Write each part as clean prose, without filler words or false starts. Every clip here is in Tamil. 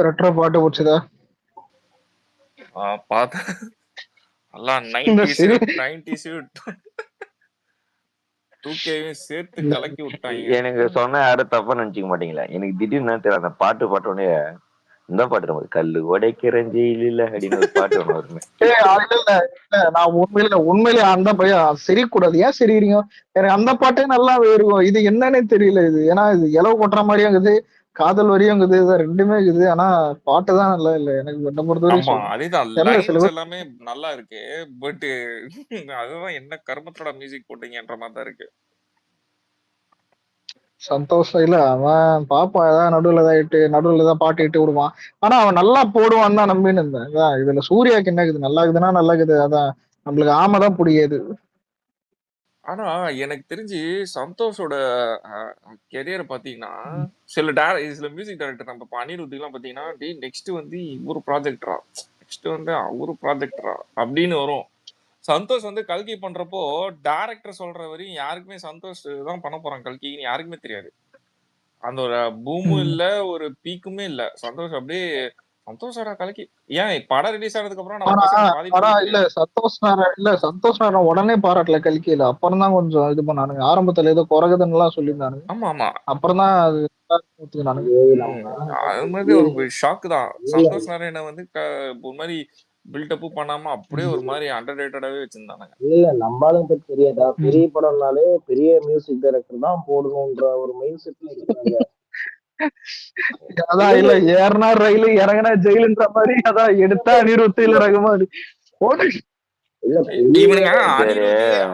ரெட்ரோ பாட்டு பிடிச்சதா? பார்த்தேன். எல்லாம் இந்த 90s சரி 90s 2Kவையும் சேர்த்து கலக்கி விட்டாங்க. எனக்கு சொன்ன யாரும் தப்பா நினைச்சுக்க மாட்டீங்களா? எனக்கு திடீர்னு தெரியல, அந்த பாட்டு பாட்டோடனே இந்த பாட்டு நம்ம கல்லு உடைக்கிற ஜெயிலில் அப்படின்னு ஒரு பாட்டு ஒண்ணு வருமே. இல்ல இல்ல இல்ல, நான் உண்மையிலே அந்த பையன் சிரிக்கூடாது. ஏன் சிரிக்கிறீங்க? எனக்கு அந்த பாட்டே நல்லா இருக்கும். இது என்னன்னே தெரியல இது. ஏன்னா இது இலவு கொட்டுற மாதிரியும் இருக்குது, காதல் வரியும் இருக்குது, இது ரெண்டுமே இருக்குது. ஆனா பாட்டு தான் நல்லா இல்லை எனக்கு என்ன பொறுத்த வரைக்கும் ஆமா, சொல்றேன். அதேதான். தெரியல சில லைன்ஸ் பேர். எல்லாமே நல்லா இருக்கு. பட் அதுதான் என்ன கர்மத்தோட மியூசிக் போட்டீங்கன்ற மாதிரி தான் இருக்கு. சந்தோஷம் இல்ல, அவன் பாப்பான் ஏதாவது நடுவுல தான் பாட்டு இட்டு விடுவான். ஆனா அவன் நல்லா போடுவான் தான் நம்பின்னு இருந்தேன். அதான் இதுல சூர்யாக்கு என்ன இருக்குது, நல்லா இருக்குதுன்னா நல்லா இருக்குது. அதான் நம்மளுக்கு ஆமைதான் பிடிக்காது. ஆனா எனக்கு தெரிஞ்சு சந்தோஷோட கெரியர் பாத்தீங்கன்னா, சில மியூசிக் டைரக்டர் நம்ம இப்ப அனிருத்துலாம் பாத்தீங்கன்னா, டேய் நெக்ஸ்ட் வந்து இவரு ப்ராஜெக்டரா, நெக்ஸ்ட் வந்து அவரு ப்ராஜெக்டரா அப்படின்னு வரும். சந்தோஷ் வந்து கல்கி பண்றப்போ டைரக்டர் சொல்ற வரையும் யாருக்குமே சந்தோஷ் தான் பண்ண போறான் கல்கின்னு யாருக்குமே தெரியாது. அந்த ஒரு பூமும் இல்ல, ஒரு பீக்குமே இல்ல. சந்தோஷ் அப்படியே சந்தோஷோட கலக்கி ஏன் படம் ரிலீஸ் ஆனதுக்கு அப்புறம் நம்ம ஆனா பசங்க பாதி ஆனா பேருக்கு இல்ல தெரியாது. சந்தோஷ் நாராயணன் உடனே பாராட்டல கல்கியில. அப்புறம் தான் கொஞ்சம் இது பண்ணானுங்க. ஆரம்பத்துல ஏதோ குறைகுதுன்னு எல்லாம் சொல்லியிருந்தானுங்க. ஆமா ஆமா. அப்புறம் தான் அது ஒத்துக்கினானுங்க. அது மாதிரி ஒரு ஷாக்கு தான். சந்தோஷ் நாராயணன் வந்து ஒரு மாதிரி பில்டப்பும் பண்ணாம அப்படியே ஒரு மாதிரி அண்டர் ரேட்டடாவே வச்சிருந்தானுங்க. இல்ல நம்மளும் இப்ப தெரியாதா, பெரிய படம்னாலே பெரிய மியூசிக் டைரக்டர் தான் போடணும்ன்ற ஒரு மைண்ட் செட்ல இருக்காங்க. அதான் இல்ல, ஏறினா ரயிலு இறங்கினா ஜெயிலுன்ற மாதிரி. அதான் எடுத்தா அனிருத் இல்ல ரகுமான் போட்டு. இல்ல இவனுங்க சரி,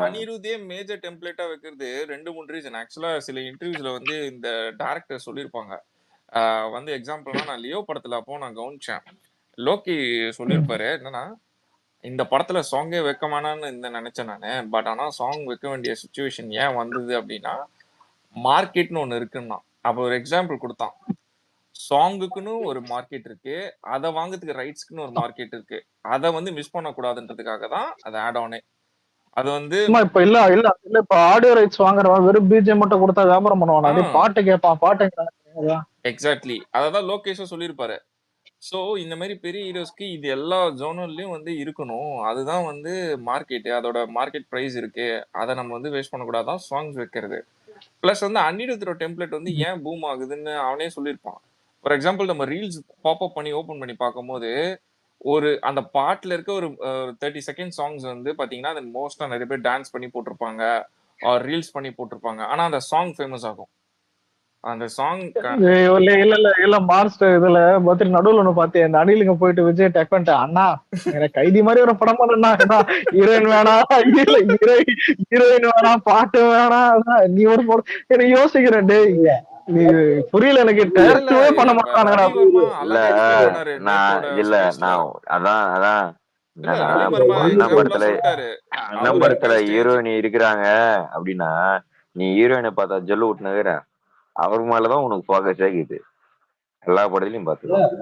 அனிருத்தே மேஜர் டெம்ப்ளேட்டா வைக்கிறது 2-3 ரீசன். ஆக்சுவலா சில இன்டர்வியூஸ்ல வந்து இந்த டைரக்டர் சொல்லியிருப்பாங்க. வந்து எக்ஸாம்பிள்னா நான் லியோ படத்துல அப்போ நான் கவனிச்சேன். லோக்கி சொல்லியிருப்பாரு என்னன்னா, இந்த படத்துல சாங்கே வைக்க வேணாம்னு நினைச்சேன் நானு. பட் ஆனா சாங் வைக்க வேண்டிய சுச்சுவேஷன் ஏன் வந்தது அப்படின்னா, மார்க்கெட்னு ஒண்ணு இருக்குன்னா. அப்போ ஒரு எக்ஸாம்பிள் கொடுத்தான். சாங்குக்குன்னு ஒரு மார்க்கெட் இருக்கு, அதை வாங்குறதுக்கு ரைட்ஸ்க்குன்னு ஒரு மார்க்கெட் இருக்கு. அதை வந்து மிஸ் பண்ணக்கூடாதுன்றதுக்காக தான் அது ஆட் ஆனே. அது வந்து இப்ப இல்ல இல்ல இல்ல இப்ப ஆடியோ ரைட்ஸ் வாங்குறவன் வெறும் பிஜிஎம் மட்டும் கொடுத்தா வியாபாரம் பண்ணுவான். அதே பாட்டு கேட்பான், பாட்டு. எக்ஸாக்ட்லி அததான் லோகேஷும் சொல்லியிருப்பாரு. ஸோ இந்த மாதிரி பெரிய ஹீரோஸ்க்கு இது எல்லா ஜோனர்லயும் வந்து இருக்கணும். அதுதான் வந்து மார்க்கெட், அதோட மார்க்கெட் ப்ரைஸ் இருக்கு. அதை நம்ம வந்து வேஸ்ட் பண்ணக்கூடாதான் சாங்ஸ் வைக்கிறது. பிளஸ் வந்து அன்னிருத்தோட டெம்ப்ளேட் வந்து ஏன் பூம் ஆகுதுன்னு அவனே சொல்லியிருப்பான். ஃபார் எக்ஸாம்பிள் நம்ம ரீல்ஸ் பாப்அப் பண்ணி ஓப்பன் பண்ணி பார்க்கும்போது ஒரு அந்த பாட்டுல இருக்க ஒரு 30 செகண்ட் சாங்ஸ் வந்து பாத்தீங்கன்னா அது மோஸ்டா நிறைய பேர் டான்ஸ் பண்ணி போட்டிருப்பாங்க, ரீல்ஸ் பண்ணி போட்டிருப்பாங்க. ஆனா அந்த சாங் ஃபேமஸ் ஆகும். அந்த சாங் இல்ல இல்ல இல்ல இல்ல மாஸ்டர் இதுல பத்திரி நடுவுல ஒண்ணு பார்த்தேன். இந்த அணிலுங்க போயிட்டு விஜய் டெக் பண்ணிட்டு, அண்ணா எனக்கு கைதி மாதிரி ஒரு படம் பண்ணா, ஹீரோயின் வேணாம், ஹீரோயின் வேணாம், பாட்டு வேணாம், நீ ஒரு படம் எனக்கு யோசிக்கிறேன். டேய் நீ புரியல எனக்கு. டேரக்டே பண்ண மாட்டானுங்கடா. ரவி வர்மா இல்ல அழகா எக்ஸ்பிளைன் பண்ணாரு நான் நேத்தோட இல்ல ஸ்பேஸ்ல. நான் அதான் அதான் இல்ல என்னன்னா, ரவி வர்மா அண்ணா எக்ஸாம்பிளா படத்துல சொல்லிட்டாரு. அண்ணா அவர் இருக்க படத்துல ஸ்டேஜ் ஹீரோயினி இருக்கிறாங்க அப்படின்னா, நீ ஹீரோயினை பார்த்தா ஜல்லு விட்டுனுக்குற, அவர் மேலதான் உனக்கு ஃபோக்கஸ் ஆகிது. எல்லா படத்துலயும் பார்த்துக்கலாம்.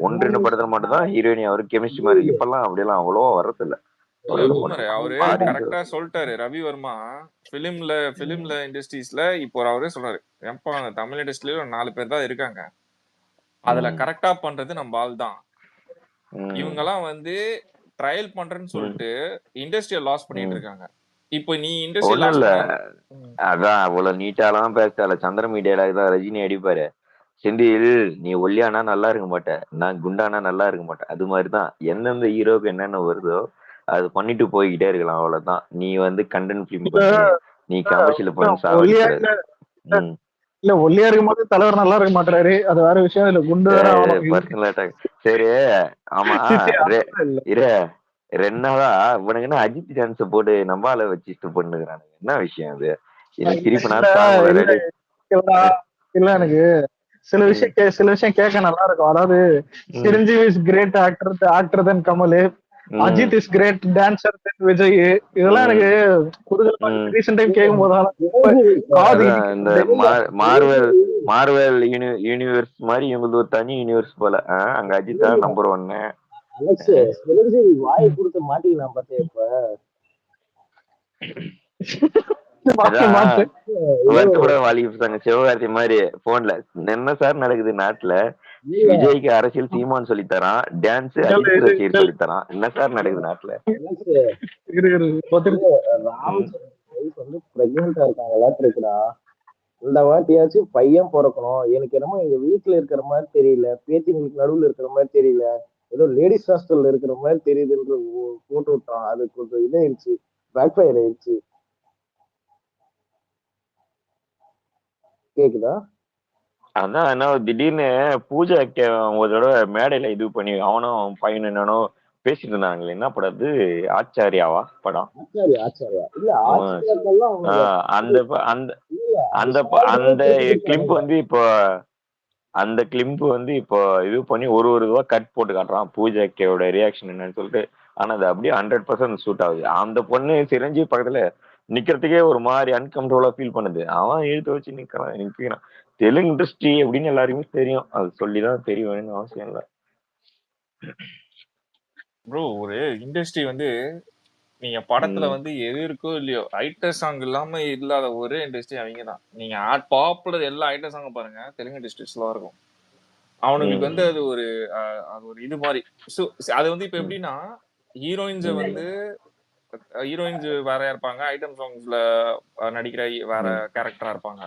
1-2 படத்துல மட்டும் தான் ஹீரோயினி அவருக்கு கெமிஸ்ட்ரி மாதிரி இருக்கு. இப்பெல்லாம் அப்படியெல்லாம் அவ்வளோவா வர்றதில்ல. இல்ல பூமர் அவரு கரெக்டா சொல்லிட்டாரு. ரவி வர்மா பிலிம்ல இண்டஸ்ட்ரீஸ்ல இப்போ அவரே சொல்றாரு, ஏன்பா தமிழ் இண்டஸ்ட்ரியில 4 பேர் தான் இருக்காங்க, அதுல கரெக்டா பண்றது நம்ம ஆள் தான். இவங்க எல்லாம் வந்து ட்ரையல் பண்றேன்னு சொல்லிட்டு இண்டஸ்ட்ரியை லாஸ் பண்ணிட்டு இருக்காங்க. இப்போ நீ இண்டஸ்ட்ரி ஒண்ணும் லாஸ் இல்ல, பண்ண அதான் அவ்வளவு நீட்டாலாம் பேசல. சந்திர மீடியால தான் ரஜினி அடிப்பாரு, செந்தில் நீ ஒல்லியானா நல்லா இருக்க மாட்டேன், நான் குண்டானா நல்லா இருக்க மாட்டேன். அது மாதிரிதான் எந்தெந்த ஹீரோக்கு என்னென்ன வருதோ அது பண்ணிட்டு போய்கிட்டே இருக்கலாம். அவ்வளவுதான். நீ வந்து கண்டென்ட் ஃபிலிம் பண்ணு, நீ கமர்ஷியல் பண்ணு, சாவடிக்கூடாது. இல்ல ஒல்லியா இருக்கும் போது தலைவர் நல்லா இருக்க மாட்டாரு, அது வேற விஷயம். இல்ல குண்டு வேற ஆகணும். Personal attack. சரி, ஆமா, இரு 2 நாளா இவனுங்கன்னா அஜித் டான்ஸ் போட்டு நம்பால வச்சுட்டு பண்ணுகிறானுங்க. என்ன விஷயம் அது? எனக்கு சிரிப்புனா தாங்கல. ரெடி இல்ல எனக்கு சில விஷயம் கேட்க நல்லா இருக்கும். அதாவது Chiranjeevi is great actor then Kamal, Ajith is great dancer then Vijay. இதெல்லாம் எனக்கு ரீசெண்ட் டைம் கேட்கும் போது இந்த மார்வெல் யூனிவர்ஸ் மாதிரி இவங்களுக்கு ஒரு தனி யூனிவர்ஸ் போல. அங்க அஜித் தான் நம்பர் 1. வாய் கொடுத்து மாட்டிக்கலாம் பார்த்தேன் இப்ப. வருத்தப்பட வாலிபு சிவகார்த்தி மாதிரி போன்ல என்ன சார் நடக்குது நாட்டுல, இல்ல விஜய்க்கு அரசியல் சீமான் சொல்லி தரான், டான்ஸ் இல்ல அஜித் இது ரசிகர் இல்ல சொல்லி தரான். என்ன சார் நடக்குது நாட்டுல? எனக்கு பத்திரி ராம் ம், ஒய்ஃப் வந்து பிரெக்னெண்டா இருக்காங்களாட்டு இருக்குடா. இந்த வாட்டியாச்சும் பையன் பிறக்கணும். எனக்கு என்னமோ எங்க வீட்டுல இருக்கிற மாதிரி தெரியல, பேத்திங்களுக்கு நடுவுல இருக்கிற மாதிரி தெரியல, ஏதோ லேடிஸ் ஹாஸ்டல்ல இருக்கிற மாதிரி தெரியுதுன்ற போட்டு விட்டான். அது கொஞ்சம் இதாயிருச்சு, பேக் ஃபயர் ஆயிடுச்சு. கேக்குதா? அதான் என்ன திடீர்னு பூஜா ஒரு தடவை மேடையில இது பண்ணி அவனும் அவன் பையனும் என்னன்னோ பேசிட்டு இருந்தாங்களே. என்ன படம் அது? ஆச்சாரியாவா படம்? ஆச்சாரியா ஆச்சாரியா இல்ல அவன் ஆச்சாரியாக்கெல்லாம் அவங்க அந்த அந்த இல்ல அது அந்த சாதாரண அந்த பேசிட்டு கிளிப் இருக்காங்க. வந்து இப்போ அந்த கிளிப் வந்து இப்போ இது பண்ணி ஒரு இதுவா கட் போட்டு காட்டுறான் பூஜா கேவோட ரியாக்ஷன் என்னன்னு சொல்லிட்டு. ஆனா அது அப்படியே 100% சூட் ஆகுது. அந்த பொண்ணு சிரஞ்சீவி பக்கத்துல நிக்கிறதுக்கே ஒரு மாதிரி அன்கம்ஃபர்டபுளா ஃபீல் பண்ணுது. அவன் இழுத்து வச்சு நிக்கிறான். தெலுங்கு இண்டஸ்ட்ரி அப்படின்னு எல்லாருக்குமே தெரியும். அது சொல்லிதான் தெரிய வேணும்னு அவசியம் இல்லை. ப்ரோ ஒரு இண்டஸ்ட்ரி வந்து நீங்க படத்துல ம், வந்து எது இருக்கோ இல்லையோ ஐட்டர் சாங் இல்லாம இல்லாத ஒரே இண்டஸ்ட்ரி அவங்க தான். நீங்க பாப்புலர் எல்லா ஐட்டர் சாங் பாருங்க தெலுங்கு இண்டஸ்ட்ரீஸ்ல இருக்கும். அவனுங்களுக்கு வந்து ம், அது ஒரு இது மாதிரி. ஸோ அது வந்து இப்ப ம், எப்படின்னா ஹீரோயின்ஸை ம், வந்து ஹீரோயின்ஸ் வேறையா இருப்பாங்க, ஐட்டம் சாங்ஸ்ல நடிக்கிற வேற ம், கேரக்டரா இருப்பாங்க.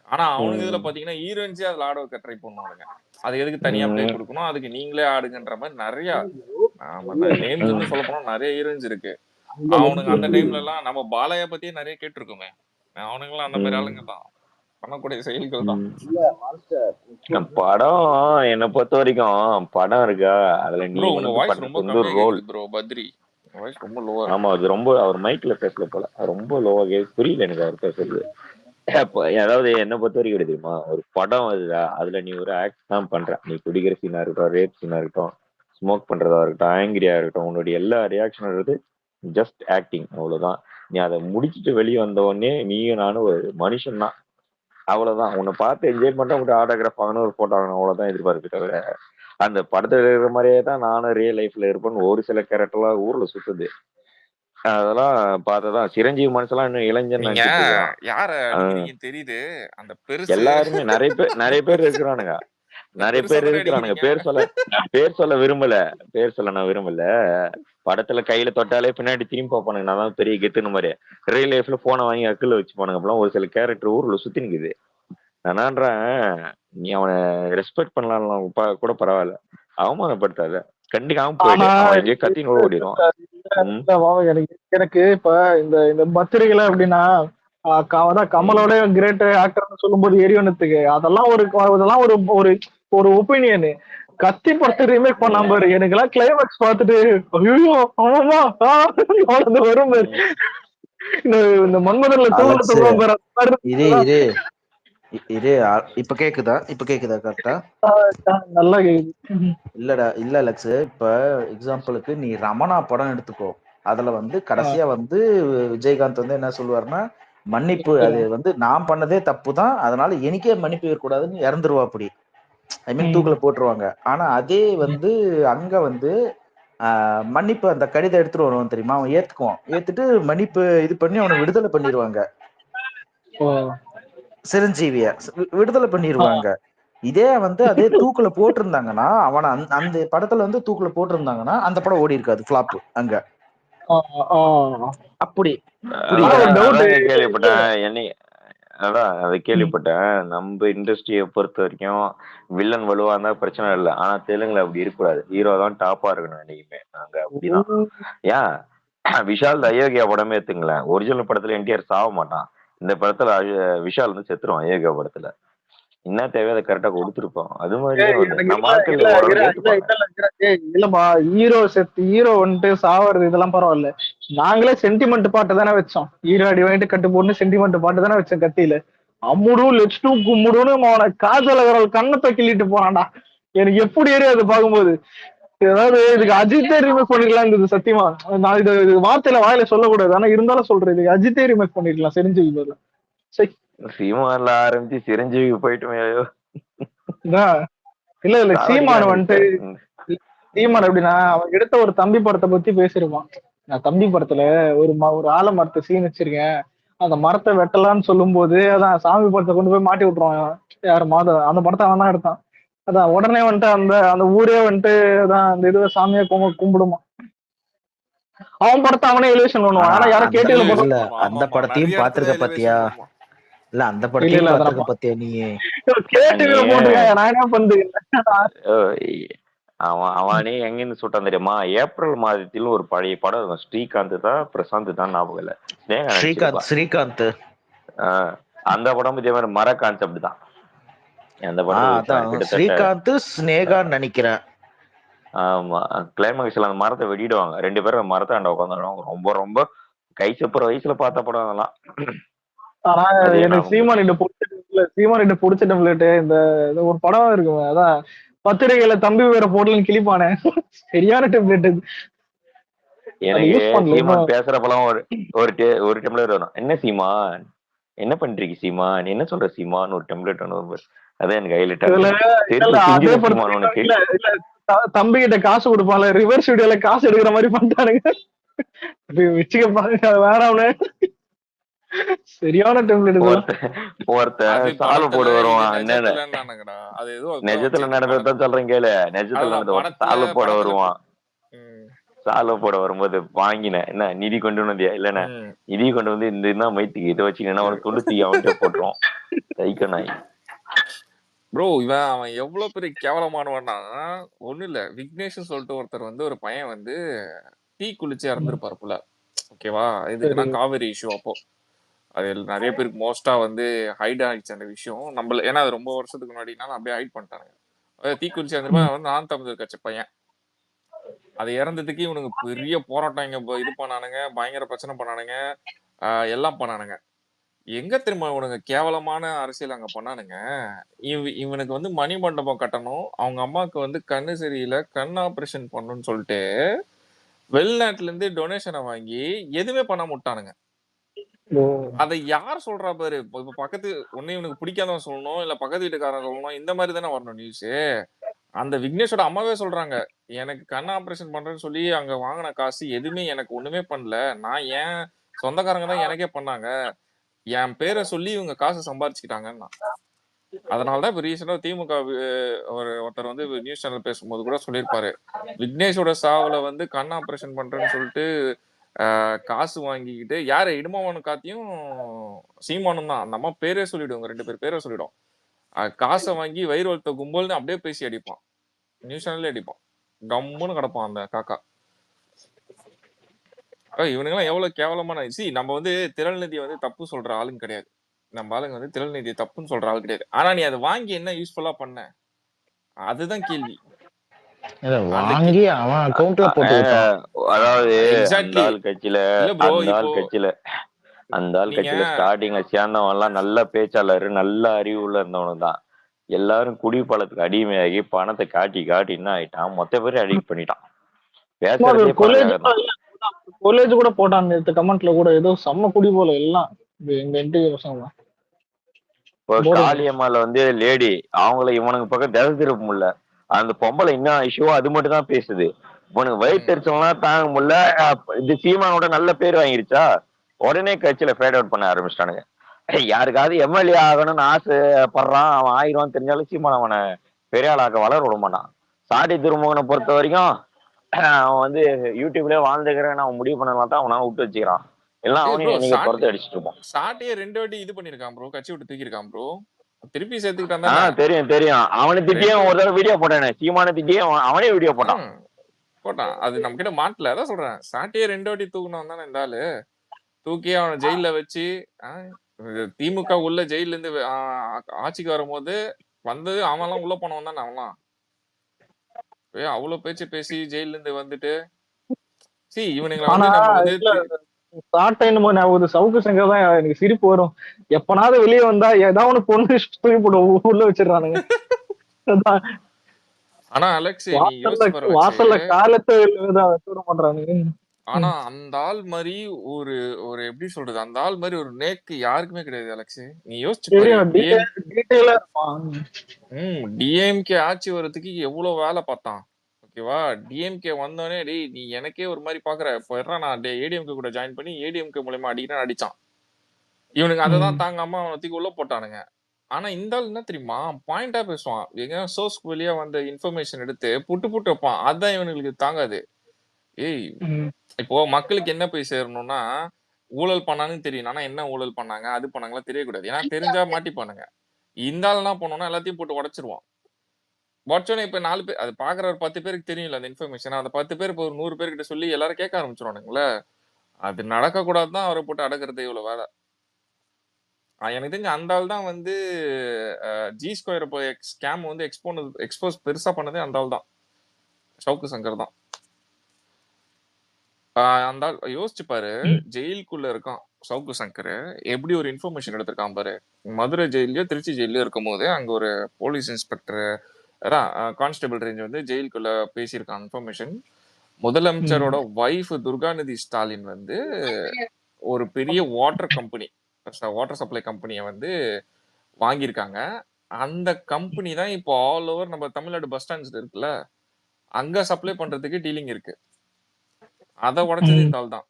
ஆனா அவனுங்க இதுல ம், பாத்தீங்கன்னா ஹீரோயின்ஸே அதுல ஆட வைக்க ட்ரை பண்ணுவானுங்க. அது எதுக்கு தனியா பிளே ம், கொடுக்கணும், அதுக்கு நீங்களே ஆடுங்கன்ற மாதிரி நிறைய நேம்ஸ் ம், வந்து சொல்ல போனா நிறைய ஹீரோயின்ஸ் இருக்கு. அங்க வந்து அவனுங்க அந்த எப்படி டைம்ல எல்லாம் நம்ம பாலையா பத்தியே நிறைய கேட்டிருக்கோமே. அவனுங்கெல்லாம் அந்த மாதிரி ம், ஆளுங்க தான், பண்ணக்கூடிய செயல்கள் தான். ம். இல்ல மாஸ்டர் படம் என்னை பொறுத்த வரைக்கும் படம் இருக்கா, அதுல நீ ப்ரோ உங்க வந்து வாய்ஸ் ரொம்ப பண்றது வந்து கம்மியா ரோல். கேக்குது ப்ரோ பத்ரி. உங்க வாய்ஸ் ரொம்ப லோவா இருக்கு. ஆமா, அது ரொம்ப அவர் மைக்ல பேசல போல, அது ரொம்ப லோவா புரியல எனக்கு அவர் பேசுறது. அதாவது என்ன பொறுத்த வரைக்கும் எப்படி தெரியுமா, ஒரு படம் வருதா அதுல நீ ஒரு ஆக்ட் தான் பண்ற. நீ குடிக்கிற சீனா இருக்கட்டும், ரேப் சீனா இருக்கட்டும், ஸ்மோக் பண்றதா இருக்கட்டும், ஆங்கிரியா இருக்கட்டும், உன்னுடைய எல்லா ரியாக்ஷன் ஜஸ்ட் ஆக்டிங், அவ்வளவுதான். நீ அதை முடிச்சுட்டு வெளியே வந்த உடனே நீயும் நானும் ஒரு மனுஷன் தான், அவ்வளவுதான். உன்னை பார்த்து என்ஜாய் பண்ணிட்டு உங்கள்கிட்ட ஆட்டோகிராஃப் ஆகணும், ஒரு போட்டோ ஆகணும், அவ்வளவுதான் எதிர்பார்ப்பு தவிர அந்த படத்துல இருக்கிற மாதிரியே தான் நானும் ரியல் லைஃப்ல இருப்பேன்னு ஒரு சில கேரக்டர்லாம் ஊர்ல சுத்துது. அதெல்லாம் பார்த்ததான் சிரஞ்சீவி மனசெல்லாம் இன்னும் இளைஞன் நீங்க நினைச்சிட்டு இருக்கிறான். யார அஹ் அடிக்கிறீங்கன்னு தெரியுது. அந்த பெருசு எல்லாருமே நிறைய பேர் இருக்கிறானுங்க. அந்த நிறைய பெருசா பேர் தானே இருக்கிறானுங்க. அடிக்கிறீங்க. பேர் சொல்ல விரும்பல. பேர் சொல்ல நான் விரும்பல. படத்துல கையில தொட்டாலே பின்னாடி திரும்பி பார்ப்பானுங்க. நான் தான் பெரிய கெத்துன மாதிரி. ரியல் லைஃப்ல போனை வாங்கி அக்குல வச்சுப்பானுங்க. அப்பெல்லாம் ஒரு சில கேரக்டர் ஊர்ல சுத்தி நிக்குது. நானான்றேன், நீ அவனை ரெஸ்பெக்ட் பண்ணலாம் கூட பரவாயில்ல, அவமானப்படுத்தாத. கண்டிக்காம ஆனா போயிடு, அவன் எங்கேயோ கத்தின்னு கூட ஓடிடுவான். ம், எனக்கு எனக்கு இப்ப இந்த இந்த பத்திரிகைல எப்படின்னா அதான் ம், கமலோட கிரேட் ஆக்டர்னு சொல்லும்போது எரியவனத்துக்கு அதெல்லாம் அதெல்லாம் ஒரு ஒரு ஒரு ஒப்பீனியன். கத்தி படத்தை ரீமேக் பண்ணாம ம், பாரு, எனக்கு எல்லாம் கிளைமேக்ஸ் பார்த்துட்டு ஐயோ ஆமாமா அவ்வளவு வரும் பாரு. ம். இந்த இந்த மன்மதன்ல தூங்கல அலெக்ஸ், சொல்லுவான் பாரு, அந்த மாதிரி இரு இருந்ததுதான். இரு இரு இப்ப கேக்குதா கரெக்டா? நல்லா கேக்குது. இல்லடா, இல்ல அலெக்ஸ், இப்ப எக்ஸாம்பிளுக்கு நீ ரமணா படம் எடுத்துக்கோ. அதுல கடைசியா விஜயகாந்த் என்ன சொல்லுவாருன்னா, மன்னிப்பு, அது நான் பண்ணதே தப்பு தான், அதனால எனக்கே மன்னிப்பு இருக்கக்கூடாதுன்னு இறந்துருவா. அப்படி ஐ மீன் ம். தூக்கில போட்டுருவாங்க. ஆனா அதே அங்க மன்னிப்பு அந்த கடிதம் எடுத்துட்டு வருவான் தெரியுமா, அவன் ஏத்துக்குவான். ஏத்துட்டு மன்னிப்பு இது பண்ணி அவனை விடுதலை பண்ணிடுவாங்க. ஓ. சிரஞ்சீவிய விடுதலை பண்ணிடுவாங்க. இதே அதே தூக்குல போட்டிருந்தாங்கன்னா, அவனை அந்த படத்துல தூக்குல போட்டிருந்தாங்கன்னா அந்த படம் ஓடி இருக்காது, ஃபிளாப் அங்க. ஆ, ஆ. அப்படி ஆனா புரியுதா? ஒரு டவுட். அதாங்க இல்ல கேள்விப்பட்டேன். அதான் அதை இல்ல கேள்விப்பட்டேன். நம்ம இண்டஸ்ட்ரியை பொறுத்த வரைக்கும் வில்லன் வலுவா இருந்தா பிரச்சனை இல்லை. ஆனா தெலுங்குல அப்படி இருக்கக்கூடாது. ஹீரோ தான் டாப்பா இருக்கணும் என்னைக்குமே. நாங்க அப்படிதான். ஏன் விஷால் அயோக்கியா படமே எடுத்துங்களேன். ஒரிஜினல் படத்துல என்டிஆர் சாக மாட்டான். இந்த படத்துல விஷால் செத்துருவான் அயோக்கியா படத்துல. என்ன தேவையோ அதை கரெக்டா கொடுத்துருப்போம். அது மாதிரிதான் எனக்கு நம்ம இல்ல ஆட்கள் இல்ல ஓரளவுக்கு ஏத்துப்பாங்க. இல்லப்பா, ஹீரோ செத்து ஹீரோ சாவறது இதெல்லாம் பரவாயில்ல. நாங்களே சென்டிமெண்ட் பாட்டு தானே வச்சோம். ஹீரோ அடி வாங்கிட்டு கட்டு போட்டு சென்டிமெண்ட் பாட்டு தானே வச்சோம் கத்தியில. அம்முடு லெட்ஸ் டூ கும்முடுன்னு அவனை காஜலகரால் கண்ணத்தை கிள்ளிட்டு போனான்டா. எனக்கு எப்படி ஏறியும் அதை பார்க்கும்போது ஏதாவது இதுக்கு அஜித்தே ரிமேக் பண்ணிக்கலாம் இருந்தது சத்தியமா. நான் இது வார்த்தையில வாயில சொல்லக்கூடாது, ஆனா இருந்தாலும் சொல்றேன், இதுக்கு அஜித்தே ரிமேக் பண்ணிருக்கலாம் செரிஞ்சு பதிலா. சரி. சீமான்ல ஆரம்பிச்சு சிரஞ்சீவி போயிட்டுமே. ஐயோ, இல்ல இல்ல சீமான் சாவடிக்கிறாங்க இப்ப. சீமான் எப்படின்னா அவன் எடுத்த ஒரு தம்பி படத்தை பத்தி பேசிருப்பான். நான் தம்பி படத்துல ஒரு ஆலமரத்தை சீன் வச்சிருக்கேன், அந்த மரத்தை வெட்டலாம்னு சொல்லும் போது அதான் சாமி படத்தை கொண்டு போய் மாட்டி விட்டுருவான். யாரு மாதம் அந்த படத்தை அவன் தான் எடுத்தான். அதான் உடனே வந்துட்டு அந்த அந்த ஊரே வந்துட்டு அதான் அந்த இதுவை சாமியா கும்பிடுமா. அவன் படத்தை அவனே எலிவேஷன் பண்ணுவான். ஆனா ஆனா யாரும் அந்த கேட்டு எலிவேஷன் இல்ல பண்ணுவான். ஆமா அந்த ஆமா, படத்தையும் நிறைய இடத்துல பாத்திருக்க பாத்தியா? எலிவேஷன் பண்ணுவான். இல்ல அந்த இல்ல படத்தையும் இல்ல பாத்திருக்க அதெல்லாம் பாத்தியா நீ? கேட்டு நீ போட்டிருக்காங்க, நான் என்ன பண்றது. அவனே எங்கேருந்து சுட்டான் தெரியுமா? ஏப்ரல் மாதத்தில் ஒரு பழைய படம் இருக்கும். ஸ்ரீகாந்த் தான் பிரசாந்த் தான் ஞாபகம் இல்ல, ஸ்னேகா நடிச்சிருப்பா. ஸ்ரீகாந்த் அந்த படம் இதே மாதிரி மர கான்செப்ட் தான். அந்த படத்துல அதான் கிட்டத்தட்ட ஸ்ரீகாந்த் ஸ்னேகான்னு நினைக்கிறேன். ஆமா, கிளைமாக்ஸ்ல அந்த மரத்தை வெட்டிடுவாங்க. 2 பேரும் அந்த மரத்தை ஆண்ட உட்காந்துடுவாங்க. ரொம்ப ரொம்ப கை சப்புற வயசுல பார்த்த படம் அதெல்லாம். ஆனா அதே எனக்கு ஞாபகம் இருக்கு. சீமானிட்ட பிடிச்ச டெம்ப்ளேட் இந்த இந்த ஒரு படம் இருக்குங்க, அதான் பத்திரிகையில தம்பி வேற போடலன்னு கிளிப்பானே, சரியான டெம்ப்ளேட். அது எனக்கு யூஸ் பண்ணல இன்னும். சீமான் பேசுறப்பெல்லாம் ஒரு டெம்ப்ளேட் வரும். என்ன சீமான், என்ன பண்றீங்க சீமான், என்ன சொல்ற சீமான், ஒரு டெம்ப்ளேட் ஒன்று வரும். அதான் எனக்கு ஹைலைட் இதுல ஆகுது. இல்ல செருப்பு அதே பிஞ்சிடும் படத்துல சீமான் உனக்கு. இல்ல இல்ல தம்பி கிட்ட காசு கொடுப்பான்ல, ரிவர்ஸ் வீடியோல காசு எடுக்கிற மாதிரி பண்ணிட்டானுங்க. வச்சுக்க பாருங்க வேறாம்னு. சரியான டெம்ப்ளேட் இதெல்லாம். ஒருத்த அது சாலை படத்துல, போடு இது வருவான். நிஜத்துலன்னானுங்கடா. அது ஏதோ நிஜத்துல சரி நடந்ததான் சொல்றேன் கேளு. நிஜத்துல அதுதான் நடந்த ஒருத்தன் சாலை போட படத்துல வருவான். ம், சாலை போட வரும்போது வாங்கினேன் என்ன நிதி கொண்டு வந்தியா இல்லைன்னா ம். நிதி கொண்டு வந்து இந்த இதுதான் மைத்துக்கு இதை வச்சுக்கன்னா அவனை துடுத்தி அவன்கிட்ட போட்டுருவான். தைக்க நாய். ப்ரோ அவன் எவ்வளவு பெரிய கேவலமானவன்னா, ஒண்ணும் இல்ல, விக்னேஷ்னு சொல்லிட்டு ஒருத்தர் வந்து, ஒரு பையன் வந்து டீ குளிச்சு இறந்துருப்பாரு போல. ஓகேவா? இதுக்குன்னா சரி. காவேரி இஷ்யூ அப்போ. அது நிறைய பேருக்கு மோஸ்டா வந்து ஹைட் ஆயிடுச்சு அந்த விஷயம். நம்மள ஏன்னா அது ரொம்ப வருஷத்துக்கு முன்னாடினால அப்படியே ஹைட் பண்ணிட்டாங்க. தீ குளிச்சு இறந்துருப்பா வந்து நான் தமிழர் கட்சி பையன். அது இறந்ததுக்கு இவனுக்கு பெரிய போராட்டம் இங்க இது பண்ணானுங்க, பயங்கர பிரச்சனை பண்ணானுங்க, எல்லாம் பண்ணானுங்க. எங்க தெரியுமா இவனுங்க கேவலமான அரசியல் அங்க பண்ணானுங்க. இவனுக்கு வந்து மணி மண்டபம் கட்டணும், அவங்க அம்மாவுக்கு வந்து கண்ணு சரியில்லை, கண் ஆபரேஷன் பண்ணணும்னு சொல்லிட்டு வெளிநாட்டுல இருந்து டொனேஷனை வாங்கி எதுவுமே பண்ண முட்டானுங்க. ஓ. அதை யார் சொல்றா பாரு. இப்ப பக்கத்து ஒண்ணு இவனுக்கு பிடிக்காதவன் சொல்லணும், இல்ல பக்கத்து வீட்டுக்காரன் சொல்லணும், இந்த மாதிரி தானே வரணும் நியூஸ். அந்த விக்னேஷோட அம்மாவே சொல்றாங்க, எனக்கு கண் ஆபரேஷன் பண்றேன்னு சொல்லி அங்க வாங்கின காசு எதுவுமே எனக்கு ஒண்ணுமே பண்ணல, நான் ஏன் சொந்தக்காரங்க தான் எனக்கே பண்ணாங்க, என் பேரை சொல்லி இவங்க காசு சம்பாரிச்சுக்கிட்டாங்கன்னா. அதனாலதான் இப்ப ரீசெண்டா திமுக ஒருத்தர் வந்து நியூஸ் சேனல் பேசும்போது கூட சொல்லியிருப்பாரு, விக்னேஷோட சாவுல வந்து கண் ஆபரேஷன் பண்றேன்னு சொல்லிட்டு காசு வாங்கிக்கிட்டு யாரு இடுமாவனு காத்தியும் சீமானும் தான், அந்த அம்மா பேரே சொல்லிடுவாங்க, 2 பேர் பேரை சொல்லிடும். காசை வாங்கி வயிறு வளர்த்த கும்பல்னு அப்படியே பேசி அடிப்பான், நியூஸ் சேனல்ல அடிப்பான், கம்முன்னு கிடப்பான் அந்த காக்கா. இவனுங்கெல்லாம் எவ்வளவு கேவலமான நம்ம வந்து திரள்நிதியை வந்து தப்பு சொல்ற ஆளுங்க கிடையாது. நம்ம ஆளுங்க வந்து திரள்நிதியை தப்புன்னு சொல்ற ஆளு கிடையாது. ஆனா நீ அதை வாங்கி என்ன யூஸ்ஃபுல்லா பண்ண, அதுதான் கேள்வி. வாங்கி அவன் அக்கௌண்ட்ல போட்டு விட்டான். அதாவது அந்த எக்ஸாக்ட்லி. ஆள் கட்சியில இல்ல ப்ரோ, அந்த ஆள் இப்போ கட்சியில அந்த ஆள் நீங்க கட்சியில ஸ்டார்டிங்ல சேர்ந்தவன் எல்லாம் நல்ல பேச்சாளர், நல்ல அறிவுள்ள இருந்தவனு தான். எல்லாரும் குடிப்பழத்துக்கு அடிமையாகி பணத்தை காட்டி காட்டி என்ன ஆயிட்டான், மொத்த பேரும் அடிக்ட் பண்ணிட்டான். பேசுறதே பணக்காக தான். காலேஜ் கூட போட்டான் நேத்து கமெண்ட்ல கூட, ஏதோ செம்ம குடி போல எல்லாம் எங்க இன்டர்வியூ பசங்க. இப்போ காளியம்மால வந்து லேடி அவங்கள இவனுக்கு பக்கம் திசை திருப்ப முடியல. அந்த பொம்பளை என்ன இஷ்யூவோ அது மட்டும் தான் பேசுது. இவனுக்கு வயிற்றுச்சவங்களாம் தாங்க முடியல. இது சீமானோட நல்ல பேர் வாங்கிருச்சா, உடனே கட்சியில ஃபேட் அவுட் பண்ண ஆரம்பிச்சிட்டானுங்க. யாருக்காவது எம்எல்ஏ ஆகணும்னு ஆசைப்படுறான், அவன் ஆயிரம் தெரிஞ்சாலும் சீமான் அவனை பெரிய ஆளாக்க வளர விட மாட்டான். சாட்டி திருமகனை பொறுத்த வரைக்கும் அவன் வந்து யூடியூப்லயே வாழ்ந்துக்கிறேன்னு அவன் முடிவு பண்ணலாம் தான் அவனால விட்டு வச்சுக்கிறான். எல்லாம் அவனையும் இன்னைக்கு புறத்து அடிச்சுட்டு இருப்பான். சாட்டியை 2 வாட்டி இது பண்ணிருக்கான் ப்ரோ, கட்சி விட்டு தூக்கிருக்கான் ப்ரோ, திருப்பி சேர்த்துக்கிட்டான் தானே. தெரியும் தெரியும். அவனை திட்டியும் ஒரு தடவை வீடியோ போட்டானே, சீமான திட்டியும் அவனே வீடியோ போட்டான். அது நம்ம கிட்ட மாட்டல, அதான் சொல்றேன். சாட்டியை 2 வாட்டி தூக்கணும் தானே இந்த ஆளு. தூக்கி அவனை ஜெயில வச்சு, திமுக உள்ள ஜெயில இருந்து ஆட்சிக்கு வரும்போது வந்தது அவன்லாம் உள்ள போனவன் தானே. அவன்லாம் அவ்வளவு பேச்சு பேசி ஜெயில இருந்து வந்துட்டு இவனுங்களை வந்து நம்ம வந்து சவுக்கு சங்கர் தான் எனக்கு சிரிப்பு வரும். எப்பனாவது வெளியே வந்தா ஏதாவது பொண்ணு தூக்கி போட்டு உள்ள வச்சிடறானுங்க. ஆனா அலெக்ஸ் வாசல்ல காலத்தை பண்றானுங்க. ஆனா அந்த ஆள் மாதிரி ஒரு ஒரு எப்படி சொல்றது, அந்த ஆள் மாதிரி ஒரு நேக்கு யாருக்குமே கிடையாது அலெக்ஸ். நீ யோசிச்சு டிஎம்கே ஆட்சி வர்றதுக்கு எவ்வளவு வேலை பார்த்தான். ஓகேவா, டிஎம்கே வந்தோடனே டேய் நீ எனக்கே ஒரு மாதிரி பாக்குற, போயிடுறான் நான் ஏடிஎம்கே கூட ஜாயின் பண்ணி ஏடிஎம்கே மூலமா அடிக்கிறான் அடிச்சான். இவனுக்கு அதை தான் தாங்காம அவனை தூக்கி உள்ள போட்டானுங்க. ஆனா இந்த ஆள் என்ன தெரியுமா பாயிண்டா பேசுவான். எங்க சோர்ஸ்க்கு வெளியே வந்த இன்ஃபர்மேஷன் எடுத்து புட்டு புட்டு வைப்பான். அதான் இவனுங்களுக்கு தாங்காது. ஏய், ம். இப்போ மக்களுக்கு என்ன போய் சேரணும்னா, ஊழல் பண்ணான்னு தெரியும். ஆனா என்ன ஊழல் பண்ணாங்க, அது பண்ணாங்களா தெரியக்கூடாது. ஏன்னா தெரிஞ்சா மாட்டிப்பானுங்க. இந்த ஆள் என்ன பண்ணுவோம்னா எல்லாத்தையும் போட்டு உடைச்சிருவான். உடச்சோடனே இப்ப 4 பேர் அது பாக்குற ஒரு 10 பேருக்கு தெரியும்ல அந்த இன்ஃபர்மேஷன். அந்த 10 பேர் இப்போ ஒரு 100 பேர்கிட்ட சொல்லி எல்லாரும் கேட்க ஆரம்பிச்சிருவானுங்களே. அது நடக்க கூடாது தான் அவரை போட்டு அடக்குறது இவ்வளவு வேலை. எனக்கு தெரிஞ்ச அந்த ஆள் தான் வந்து ஜி ஸ்கொயர் ஸ்கேம் வந்து எக்ஸ்போஸ் பெருசா பண்ணதே அந்த ஆள் தான். சவுக்கு சங்கர் தான். அந்த ஆள் யோசிச்சு பாரு, ஜெயிலுக்குள்ள இருக்கான் சவுக்கு சங்கர். எப்படி ஒரு இன்ஃபர்மேஷன் எடுத்திருக்கான் பாரு. மதுரை ஜெயிலையோ திருச்சி ஜெயிலையோ இருக்கும் போது அங்க ஒரு போலீஸ் இன்ஸ்பெக்டர் அதான் கான்ஸ்டபிள் ரேஞ்ச் வந்து ஜெயிலுக்குள்ள பேசியிருக்கான் இன்ஃபர்மேஷன். முதலமைச்சரோட வைஃப் துர்காநிதி ஸ்டாலின் வந்து ஒரு பெரிய வாட்டர் சப்ளை கம்பெனியை வந்து வாங்கியிருக்காங்க. அந்த கம்பெனி தான் இப்போ ஆல் ஓவர் நம்ம தமிழ்நாடு பஸ் ஸ்டாண்ட்ஸ் இருக்குல்ல, அங்க சப்ளை பண்றதுக்கு டீலிங் இருக்கு. அதை உடைச்சது இந்த ஆள் தான்.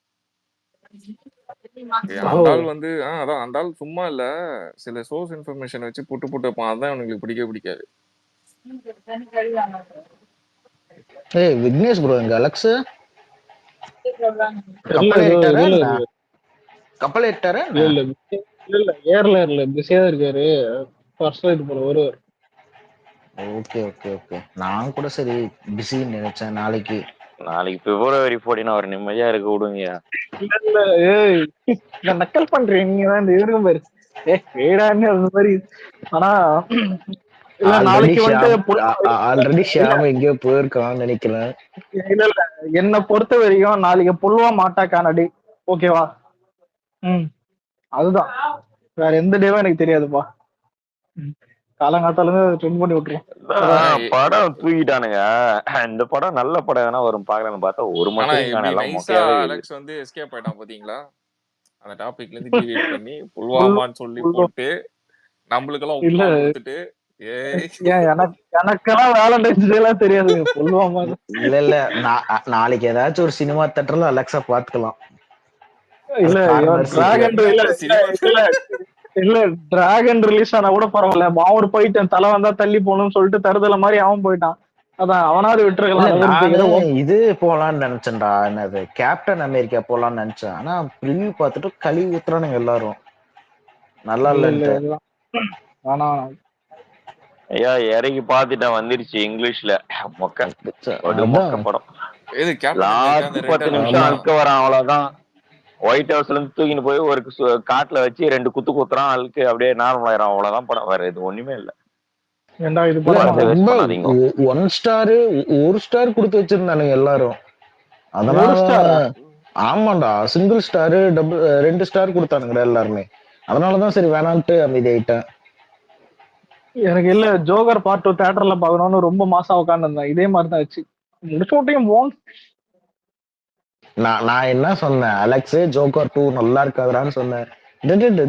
அந்த ஆள் வந்து அதான் அந்த ஆள் சும்மா இல்ல, சில சோர்ஸ் இன்ஃபர்மேஷன் வச்சு புட்டு புட்டு வைப்பான். அதான் அவனுக்கு பிடிக்காது. ஏய் விக்னேஷ் ப்ரோ, எங்க அலெக்ஸ் கப்பல் ஏறிட்டாரா? இல்ல ஏர்ல பிஸியா இருக்காரு. வருவார். ஓகே ஓகே ஓகே, நான் கூட சரி பிஸின்னு நினைச்சேன். நாளைக்கு பிப்ரவரி 14 அவர் நிம்மதியா இருக்க விடுங்க. இல்ல ஏய் நக்கல் பண்றேன். நீங்க தான் இந்த இருக்கும் பாரு. ஏடான்னு அந்த மாதிரி. ஆனா நாளைக்கு வந்து ஆல்ரெடி ஷியாம் எங்கேயோ போயிருக்கான்னு நினைக்கிறேன். இல்ல என்ன பொறுத்த வரைக்கும் நாளைக்கு புல்வாமா அட்டாக் ஆனடி. ஓகேவா? அதுதான், வேற எந்த டேவும் எனக்கு தெரியாதுப்பா. காலங்காத்தாலுமே ட்ரெண்ட் பண்ணி விட்டுருவோம். படம் தூக்கிட்டானுங்க. இந்த படம் நல்ல படம் வேணா வரும் பாக்கலாம்னு பார்த்தா ஒரு மட்டும் அலெக்ஸ் வந்து எஸ்கேப் ஆயிட்டான் பாத்தீங்களா? அந்த டாபிக்ல இருந்து டிவியேட் பண்ணி புல்வாமான்னு சொல்லி போட்டு நம்மளுக்கெல்லாம் உப்புமா கொடுத்துட்டு எனக்கெல்லாம் வேலண்டைன்ஸ் டே எல்லாம் தெரியாதுங்க. புல்வாமா இல்ல நாளைக்கு ஏதாச்சும் ஒரு சினிமா தியேட்டர்ல அலெக்ஸா பாத்துக்கலாம். இல்ல டிராகன் ரிலீஸ் ஆனா கூட பரவாயில்ல. அவரு போயிட்டான், தலை வந்தா தள்ளி போகணும்னு சொல்லிட்டு தருதல மாதிரி அவன் போயிட்டான். அதான் அவனாவது விட்டுருக்கலாம். இது போலான்னு நினைச்சேன்டா, என்னது கேப்டன் அமெரிக்கா போலான்னு நினைச்சேன். ஆனா ரிவ்யூ பார்த்துட்டு கழுவி ஊத்துறானுங்க எல்லாரும். நல்லா இல்ல. ஆனா ஐயா இறங்கி பாத்துட்டேன், வந்துருச்சு இங்கிலீஷ்ல. மொக்க படம். 10 நிமிஷம் அழுக்க வரான், அவ்வளவுதான். ஒயிட் ஹவுஸ்ல இருந்து தூக்கின்னு போய் ஒரு காட்டுல வச்சு 2 குத்து குத்துறான், அழுக்கு அப்படியே நார்மல் ஆயிரும். அவ்வளவுதான் படம், வேற இது ஒண்ணுமே இல்ல. ஒன் ஸ்டார் ஒரு ஸ்டார் கொடுத்து வச்சிருந்தானுங்க எல்லாரும். அதனால ஆமாண்டா, சிங்கிள் ஸ்டார் 2 ஸ்டார் கொடுத்தானுங்கடா எல்லாருமே. அதனாலதான் சரி வேணான்ட்டு அமைதி ஆயிட்டேன். எனக்கு இல்ல ஜோகர் பார்ட் 2 தியேட்டர்ல பாக்கணும்னு ரொம்ப மாசம் உட்கார்ந்து இருந்தேன். இதே மாதிரிதான் ஆச்சு. முடிச்சோட்டையும் நான் என்ன சொன்னேன், அலெக்ஸ் ஜோக்கர் 2 நல்லா இருக்காதுன்னு சொன்னேன்.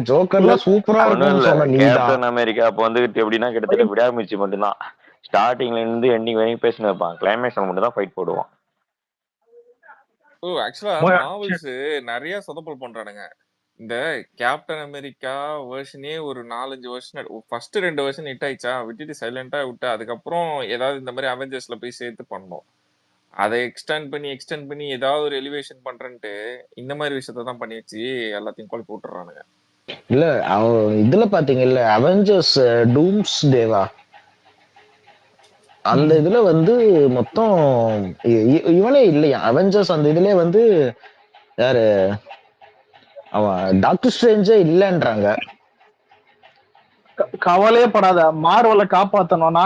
ஜோக்கர்ல சூப்பரா இருக்கும்னு சொன்னேன். கேப்டன் அமெரிக்கா அப்ப வந்துட்டு எப்படின்னா கிட்டத்தட்ட விடாமுயற்சி மட்டும்தான். ஸ்டார்டிங்ல இருந்து எண்டிங் வரைக்கும் பேசினு இருப்பான். கிளைமேக்ஸ்ல மட்டும் தான் ஃபைட் போடுவான். ஆக்சுவலா மார்வல்ஸ் நிறைய சொதப்பல் பண்றானுங்க. இந்த கேப்டன் அமெரிக்கா வெர்ஷனே ஒரு 4-5 வருஷன், ஃபர்ஸ்ட் 2 வருஷன் ஹிட் ஆயிடுச்சா, விட்டுட்டு சைலண்டா விட்டு அதுக்கப்புறம் ஏதாவது இந்த மாதிரி அவெஞ்சர்ஸ்ல போய் சேர்த்து பண்ணோம். அதை எக்ஸ்டெண்ட் பண்ணி ஏதாவது ஒரு எலிவேஷன் பண்றேன்ட்டு இந்த மாதிரி விஷயத்த தான் பண்ணி வச்சு எல்லாத்தையும் குழப்பி விட்டுறானுங்க. இல்ல இதுல பாத்தீங்கல்ல அவெஞ்சர்ஸ் டூம்ஸ் டேவா, அந்த இதுல வந்து மொத்தம் இவனே இல்லையா அவெஞ்சர்ஸ். அந்த இதுல வந்து யாரு அவன் டாக்டர் ஸ்ட்ரேஞ்சே இல்லன்றாங்க. கவலையே படாத, மார்வலை காப்பாத்தணும்னா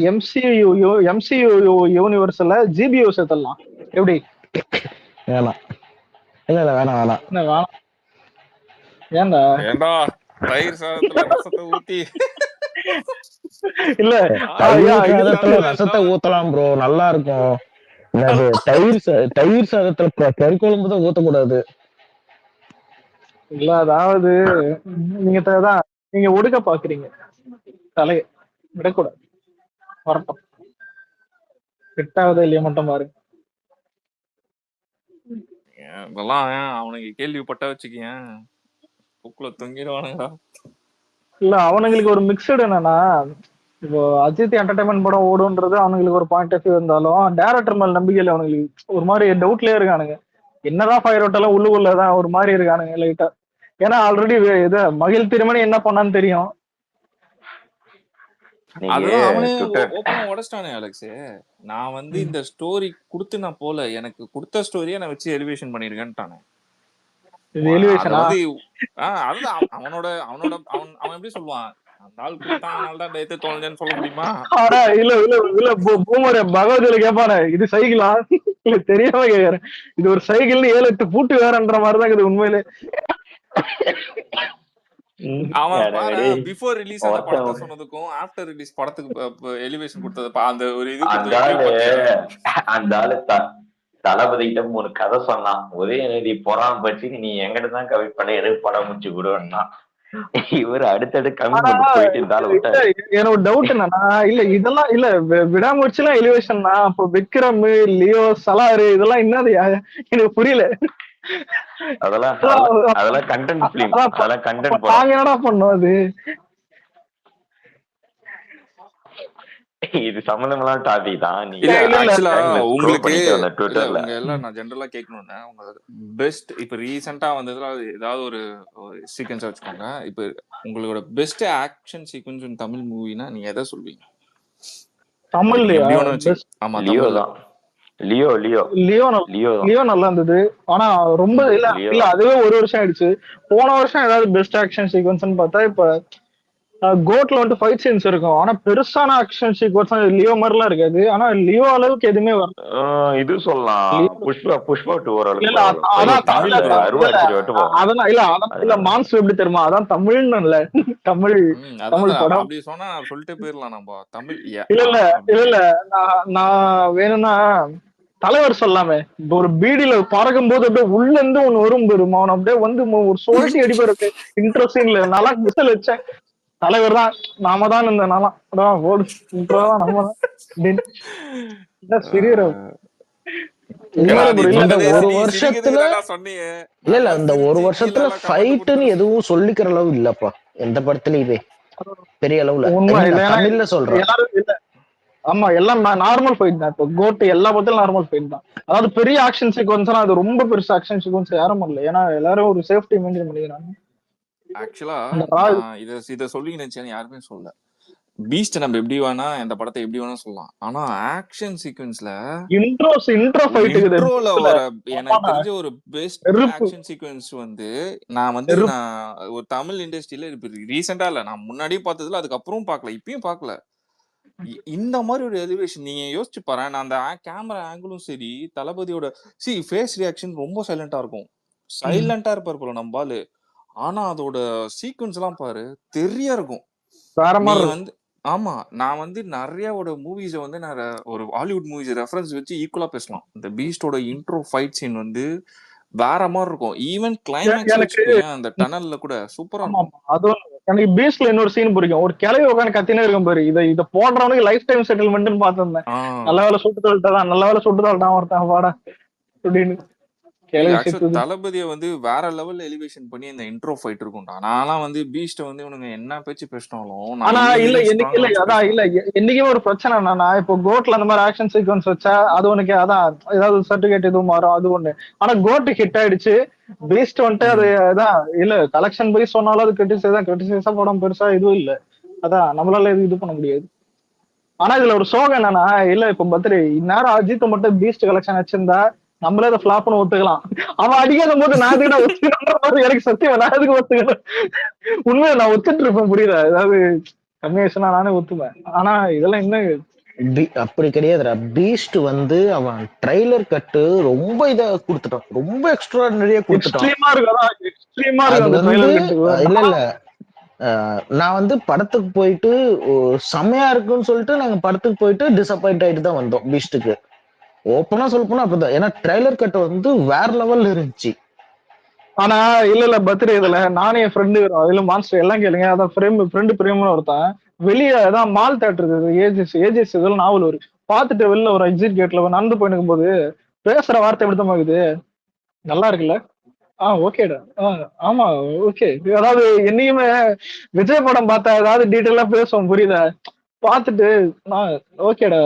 எம்சியூ யூனிவர்ஸ்ல ஜிபியூ சேர்த்தலாம். எப்படி? வேணாம். இல்ல வேணாம். ஏண்டா தயிர் சாதத்துல ரசத்தை ஊத்தி இல்ல ரசத்தை ஊத்தலாம் ப்ரோ, நல்லா இருக்கும். தயிர் சாதத்துல கறி குழம்பு தான் ஊத்தக்கூடாது. இல்ல அதாவது நீங்க ஒடுக்க பாக்குறீங்க, தலைய விடக்கூடாது. வரட்டும், கிட்டாவதா இல்லையா மட்டும் பாருங்க. இதெல்லாம் அவனுக்கு கேள்விப்பட்ட வச்சுக்கேன் புக்குல தொங்கிடுவானுங்கடா. இல்ல அவனுங்களுக்கு ஒரு மிக்சடு என்னன்னா, இப்போ அஜித் என்டர்டைன்மெண்ட் படம் ஓடுன்றது அவனுங்களுக்கு ஒரு பாயிண்ட் ஆஃப் வியூ இருந்தாலும் டேரக்டர் மேல நம்பிக்கை இல்லை அவனுங்களுக்கு. ஒரு மாதிரி டவுட்லயே இருக்கானுங்க. என்னதான் ஃபயர் விட்டாலும் உள்ளுக்குள்ளதான் ஒரு மாதிரி இருக்கானுங்க லைட்டா. ஏன்னா ஆல்ரெடி இது மகிழ் திருமணி என்ன பண்ணான்னு தெரியும். இன்னைக்கு அதுதான் அவனே ட்விட்டர் ஓப்பனா உடைச்சிட்டானே அலெக்ஸ். நான் வந்து இந்த ஸ்டோரி கொடுத்து நான் போல, எனக்கு கொடுத்த ஸ்டோரியை நான் வச்சு எலிவேஷன் பண்ணிருக்கேன்ட்டானே. இது அத எலிவேஷனா? வந்து அதுதான் அவனோட அவனோட அவன் அவன் எப்படி சொல்லுவான், அந்த ஆள் கொடுத்தான் அதனால தான் எடுத்து தொலைஞ்சேன்னு சொல்ல முடியுமா? ஆனா இல்ல இல்ல இல்ல பூமர் பகவதியில கேட்பானே, இது சைக்கிளா? இல்ல தெரியாம கேக்குறேன். இது ஒரு சைக்கிள்னு 7-8 பூட்டு வேறன்ற மாதிரிதான் இருக்குது உண்மையிலே. அவன் பாரு டேய், பிஃபோர் ரிலீஸ் அந்த படத்தை ஒருத்தன் சொன்னதுக்கும் ஆஃப்டர் ரிலீஸ் படத்துக்கு எலிவேஷன் கொடுத்தது அந்த ஒரு இது அந்த கொடுத்தது எப்படி ஆளு பாத்தியா? அந்த ஆளு தளபதி கிட்ட ஒரு கதை சொன்னான். உதயநிதி பொறாம பற்றி நீ எங்கிட்ட தான் கவி பண்ண எனக்கு படம் முடிச்சு கொடுன்னா. இவர் அடுத்தடுத்து ஆனா கமிட்மெண்ட் போயிட்டு இருந்தாலும் இல்ல, விட்டாரு. என்னோட டவுட் என்னன்னா, இல்ல இதெல்லாம் இல்ல விடாமுயற்சிலாம் எலிவேஷன்னா, அப்போ விக்ரம், லியோ, சலாரு இதெல்லாம் என்னது எனக்கு புரியல. அதெல்லாம் அதெல்லாம் அதெல்லாம் கண்டென்ட் பிலிம், அதான் அதெல்லாம் கண்டென்ட் படம். நாங்க என்னடா பண்ணோம் அது? இது சம்பந்தமெல்லாம் டாபிக் தான். நீங்க இல்ல இல்ல இல்ல ஆக்சுவலா scroll உங்களுக்கு பண்ணிட்டு வந்த இல்ல ட்விட்டர்ல. உங்க எல்லாம் நான் ஜென்ரலா கேட்கணும்னா, உங்க பெஸ்ட் இப்ப ரீசெண்டா வந்ததுல ஏதாவது ஒரு சீக்வன்ஸா வச்சுக்கோங்க. இப்ப உங்களோட best action sequence in Tamil மூவினா நீங்க எதை சொல்வீங்க? நீங்க தமிழ்லயா எப்படி வேணா வச்சு. பெஸ்ட்? ஆமா லியோ தமிழ்ல. தான். லியோ லியோ லியோ லியோ தான். லியோ நல்லா இருந்தது. ஆனா ரொம்ப இல்ல லியோ இல்ல தான். அதுவே ஒரு வருஷம் ஆயிடுச்சு. போன வருஷம் ஏதாவது பெஸ்ட் ஆக்ஷன் சீக்வன்ஸ்னு பார்த்தா, இப்ப கோட்ல வந்துட்டு ஃபைட் சீன்ஸ் இருக்கும். ஆனா பெருசான ஆக்ஷன் சீக்வன்ஸ் லியோ மாதிரிலாம் இருக்காது. ஆனா லியோ அளவுக்கு எதுவுமே வரல. இது சொல்லலாம். லியோ புஷ்பா 2 இல்ல ஓரளவுக்கு இல்ல பரவாயில்ல. ப்ரோ அதான் தமிழ் இல்ல ப்ரோ. அருவா இல்ல அடிச்சுட்டு வெட்டு போவோம். அதான் இல்ல அதான் அது இல்ல நல்லா. மான்ஸ்டர் எப்படி தெரியுமா? அதான் தமிழ்னு இல்ல தமிழ் அதான் தமிழ் படம். அப்படி சொன்னா சொல்லிட்டே போயிடலாம் நம்ம தமிழ். இல்ல இல்ல இல்ல அப்படி இல்ல நான் வேணும்னா தலைவர் சொல்லாமே. இப்போ ஒரு பீடியில பறக்கும் போது அப்படியே உள்ள இருந்து ஒண்ணு வரும் பெரும் அவன் அப்படியே வந்து ஒரு சுழட்டி அடிப்பாரு இன்ட்ரெஸ்டிங்ல. நல்லா விசில் வச்சேன். தலைவர் தான் நாம தான் இந்த நாளாம் அதான் ஓடு இன்ட்ரோ தான் நம்ம தான் அப்படின்னு சிரியர் ஏடா உண்மையிலே நீ புரியல. இந்த சொன்னதே ஒரு நீ வருஷத்துல சிரிக்கிறதுக்குதான்டா சொன்னியே. இல்ல நல்லா இந்த ஒரு சிரிச்சு வருஷத்துல கீழெல்லாம் கமெண்ட் ஃபைட்டுன்னு கொடுத்துரு. எதுவும் சொல்லிக்கிற அளவு இல்லப்பா எந்த படத்துலயுமே பெரிய அளவுல. ஐ உண்மை மீன் இல்லை. நான் ஏன்னா தமிழ்ல சொல்றேன். எல்லாரும் இல்ல. ஆமா எல்லாம் நார்மல் ஃபைட் தான். இப்போ கோட்டு எல்லா பத்திலும் நார்மல் ஃபைட் தான். அதாவது பெரிய ஆக்ஷன் சீக்வன்ஸ் அது ரொம்ப பெருசு ஆக்ஷன் சீக்வன்ஸ் யாரும் பண்ணல. ஏன்னா எல்லாரும் ஒரு சேஃப்டி மெயின்டைன் பண்ணிக்கிறாங்க. ஆக்சுவலா இந்த ராய் நான் இதை சொல்லி நினைச்சேன்னு யாருமே சொல்ல. பீஸ்ட் நம்ம எப்படி வேணா இந்த படத்தை எப்படி வேணா சொல்லலாம். ஆனா ஆக்ஷன் சீக்வன்ஸ்ல இன்ட்ரோ ஃபைட்டுக்கு இன்ட்ரோல வர எனக்கு தெரிஞ்ச ஒரு பெஸ்ட் நெருப்பு ஆக்ஷன் சீக்வன்ஸ் வந்து நான் வந்து நெருப்பு நான் ஒரு தமிழ் இண்டஸ்ட்ரியில இப்ப ரீசெண்டா இல்ல, நான் முன்னாடியே பார்த்ததுல அதுக்கப்புறம் பார்க்கல, இப்பயும் பார்க்கல. இந்த மாதிரி ஒரு எலிவேஷன் நீங்க யோசிச்சு பாரு. நான் அந்த கேமரா ஆங்கிளும் சரி, தளபதியோட ஃபேஸ் ரியாக்ஷன் ரொம்ப சைலண்டா இருக்கும். சைலண்டா இருப்பார் போல நம்ம ஆளு. ஆனா அதோட சீக்வன்ஸ் எல்லாம் பாரு தெரியா இருக்கும். வேற நீ மாதிரி இருக்கும். வந்து ஆமா நான் வந்து நிறையவோட மூவிஸை வந்து நான் ஒரு ஹாலிவுட் மூவிஸ் ரெஃபரன்ஸ் வச்சு ஈக்குவலா பேசலாம். இந்த பீஸ்டோட இன்ட்ரோ ஃபைட் சீன் வந்து வேற மாதிரி இருக்கும். ஈவன் கிளைமேக்ஸ் எனக்கு வச்சுக்கோங்க, அந்த டனல்ல கூட சூப்பரா ஆமா இருக்கும். ஆமா அதுவும் எனக்கு பீஸ்ட்ல இன்னொரு சீன் பிடிக்கும். ஒரு கிளவி உட்காந்து கத்தினே இருக்கும் பாரு. இதை போடுறவனுக்கு லைஃப் டைம் செட்டில்மெண்ட்னு பார்த்திருந்தேன். ஆஹ் நல்ல வேலை சுட்டு தள்ளிட்டான், நல்ல வேலை சுட்டு தள்ளிட்டான் ஒருத்தன் வாடா அப்படின்னு கிளவி ஆக்சுவலா செத்துது. தளபதியை வந்து வேற லெவல்ல எலிவேஷன் பண்ணி இந்த இன்ட்ரோ ஃபைட் இருக்கும்டா. நான்லாம் வந்து பீஸ்ட வந்து இவனுங்க என்ன பேச்சு பேசினாலும் நான் ஆனா இன்னும் இல்ல இன்னும் என்னைக்கு ஸ்ட்ராங்கா இல்ல வச்சு அதான் இல்ல பேசுவேன். என்னைக்குமே ஒரு பிரச்சனை என்னன்னா, இப்போ கோட்ல அந்த மாதிரி ஆக்ஷன் சீக்வன்ஸ் வச்சா அது உனக்கு அதான் ஏதாவது சர்டிபிகேட் எதுவும் மாறும் அது ஒண்ணு. ஆனா கோட்டு ஹிட் ஆயிடுச்சு. பீஸ்ட் வந்துட்டு அது ம். அதான் இல்ல கலெக்ஷன் பைஸ் சொன்னாலும் அது கிரிட்டிசைஸா படம் பெருசா எதுவும் இல்ல. அதான் நம்மளால இது பண்ண முடியாது. ஆனா இதுல ஒரு சோகம் என்னன்னா, இல்ல இப்ப பர்த்டே இந்நேரம் அஜித் மட்டும் பீஸ்ட் கலெக்ஷன் வச்சிருந்தா நம்மளே அதை ஃபிளாப்னு ஒத்துக்கலாம். அவன் அடிக்காத போது நான் எதுக்கு ஒத்துக்கணும்? எனக்கு சத்தியம் நான் எதுக்கு ஒத்துக்கணும்? உண்மையை நான் ஒத்துட்டு இருப்பேன் புரியுதா? ஏதாவது கம்மியாச்சுன்னா நானே ஒத்துப்பேன். ஆனா இதெல்லாம் இன்னும் அப்படி கிடையாதுடா. பீஸ்ட் வந்து அவன் ட்ரைலர் கட்டு ரொம்ப இதை கொடுத்துட்டான், ரொம்ப எக்ஸ்ட்ராடனரியா கொடுத்துட்டான். எக்ஸ்ட்ரீமா இருக்கு. அதான் எக்ஸ்ட்ரீமா அது இருக்கு அந்த வந்து ட்ரைலர் கட்டு. இல்ல இல்ல நான் வந்து படத்துக்கு போயிட்டு செம்மையா இருக்குன்னு சொல்லிட்டு நாங்க படத்துக்கு போயிட்டு டிசப்பாயிண்ட் ஆயிட்டு தான் வந்தோம் பீஸ்டுக்கு. ஓப்பனா சொல்ல போனா அப்படிதான். ஏன்னா ட்ரைலர் கட் வந்து வேற லெவல்ல இருந்துச்சு. ஆனா இல்ல பர்த்டே இதுல நானும் என் ஃப்ரெண்டு இதுல மான்ஸ்டர் எல்லாம் கேளுங்க. அதான் ஃப்ரெண்டு பிரேம்னு ஒருத்தன் வெளியே அதான் மால் தேட்டர் இருக்குது ஏஜிஎஸ் இதெல்லாம் நாவல் ஒரு பார்த்துட்டு வெளில ஒரு எக்ஸிட் கேட்ல நடந்து போயிருக்கும் போது பேசுற வார்த்தை எப்படித்தான் இருக்குது. நல்லா இருக்குல்ல. ஓகேடா. ஆமா, ஓகே. அதாவது என்னையுமே விஜய் படம் பார்த்தா ஏதாவது டீட்டெயிலா பேசுவோம், புரியுதா? பார்த்துட்டு நான் ஓகேடா,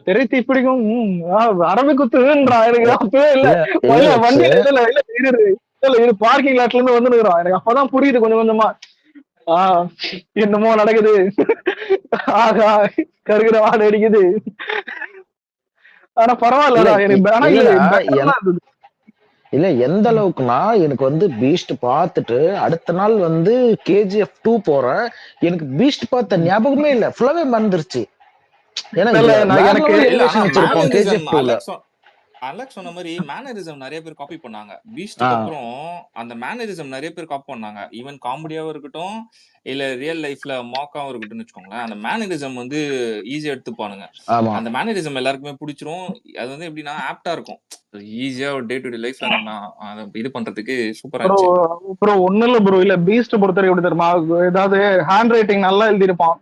திரைத்தி பிடிக்கும், அரபி குத்துன்றான். எனக்கு அப்பவே இல்ல இல்ல இல்ல இல்ல லெக்ஸ். வண்டியில இல்ல இல்ல இது பார்க்கிங் லாட்ல இருந்து வந்துருக்கிறோம். எனக்கு அப்பதான் புரியுது கொஞ்சம் கொஞ்சமா. ஆஹ் என்னமோ நடக்குது. ஆகா, கருகிற வாடை அடிக்குது. ஆனா இல்ல பரவாயில்லடா எனக்கு. ஆனா இல்ல இல்லடா better தான் இருந்தது. இல்ல எந்த அளவுக்குன்னா எனக்கு வந்து பீஸ்ட் பார்த்துட்டு அடுத்த நாள் வந்து கேஜிஎஃப் 2 போறேன். எனக்கு பீஸ்ட் பார்த்த ஞாபகமே இல்ல, ஃபுல்லாவே மறந்துருச்சு. ஏன்னா இல்ல இல்ல நான் வேற எனக்கு லெவல் இல்ல ஆனா எலிவேஷன் வச்சிருப்போம் மேனரிசம் கேஜிஎஃப் 2ல. அலெக்ஸ் சொன்ன மாதிரி மேனரிசம் நிறைய பேர் காப்பி பண்ணாங்க. ஆ பீஸ்டுக்கு அப்புறம் அந்த மேனரிசம் நிறைய பேர் காப்பி பண்ணாங்க. ஈவன் காமெடியாவும் இருக்கட்டும், இல்ல ரியல் லைஃப்ல மாக்காவும் இருக்கட்டும்னு வச்சுக்கோங்களேன். அந்த மேனரிசம் வந்து ஈஸியா எடுத்துப்பானுங்க. ஆமா அந்த மேனரிசம் எல்லாருக்குமே பிடிச்சிரும். அது வந்து எப்படின்னா ஆப்டா இருக்கும். ஈஸியா டே டு டே லைஃப்ல நம்ம அதை இது பண்றதுக்கு சூப்பரா ப்ரோ இருந்துச்சு. ப்ரோ ஒண்ணு இல்ல ப்ரோ. இல்ல பீஸ்ட் பொறுத்தவரைக்கும் எப்படி தெரியுமா, ஏதாவது ஹேண்ட் ரைட்டிங் நல்லா எழுதியிருப்பான்,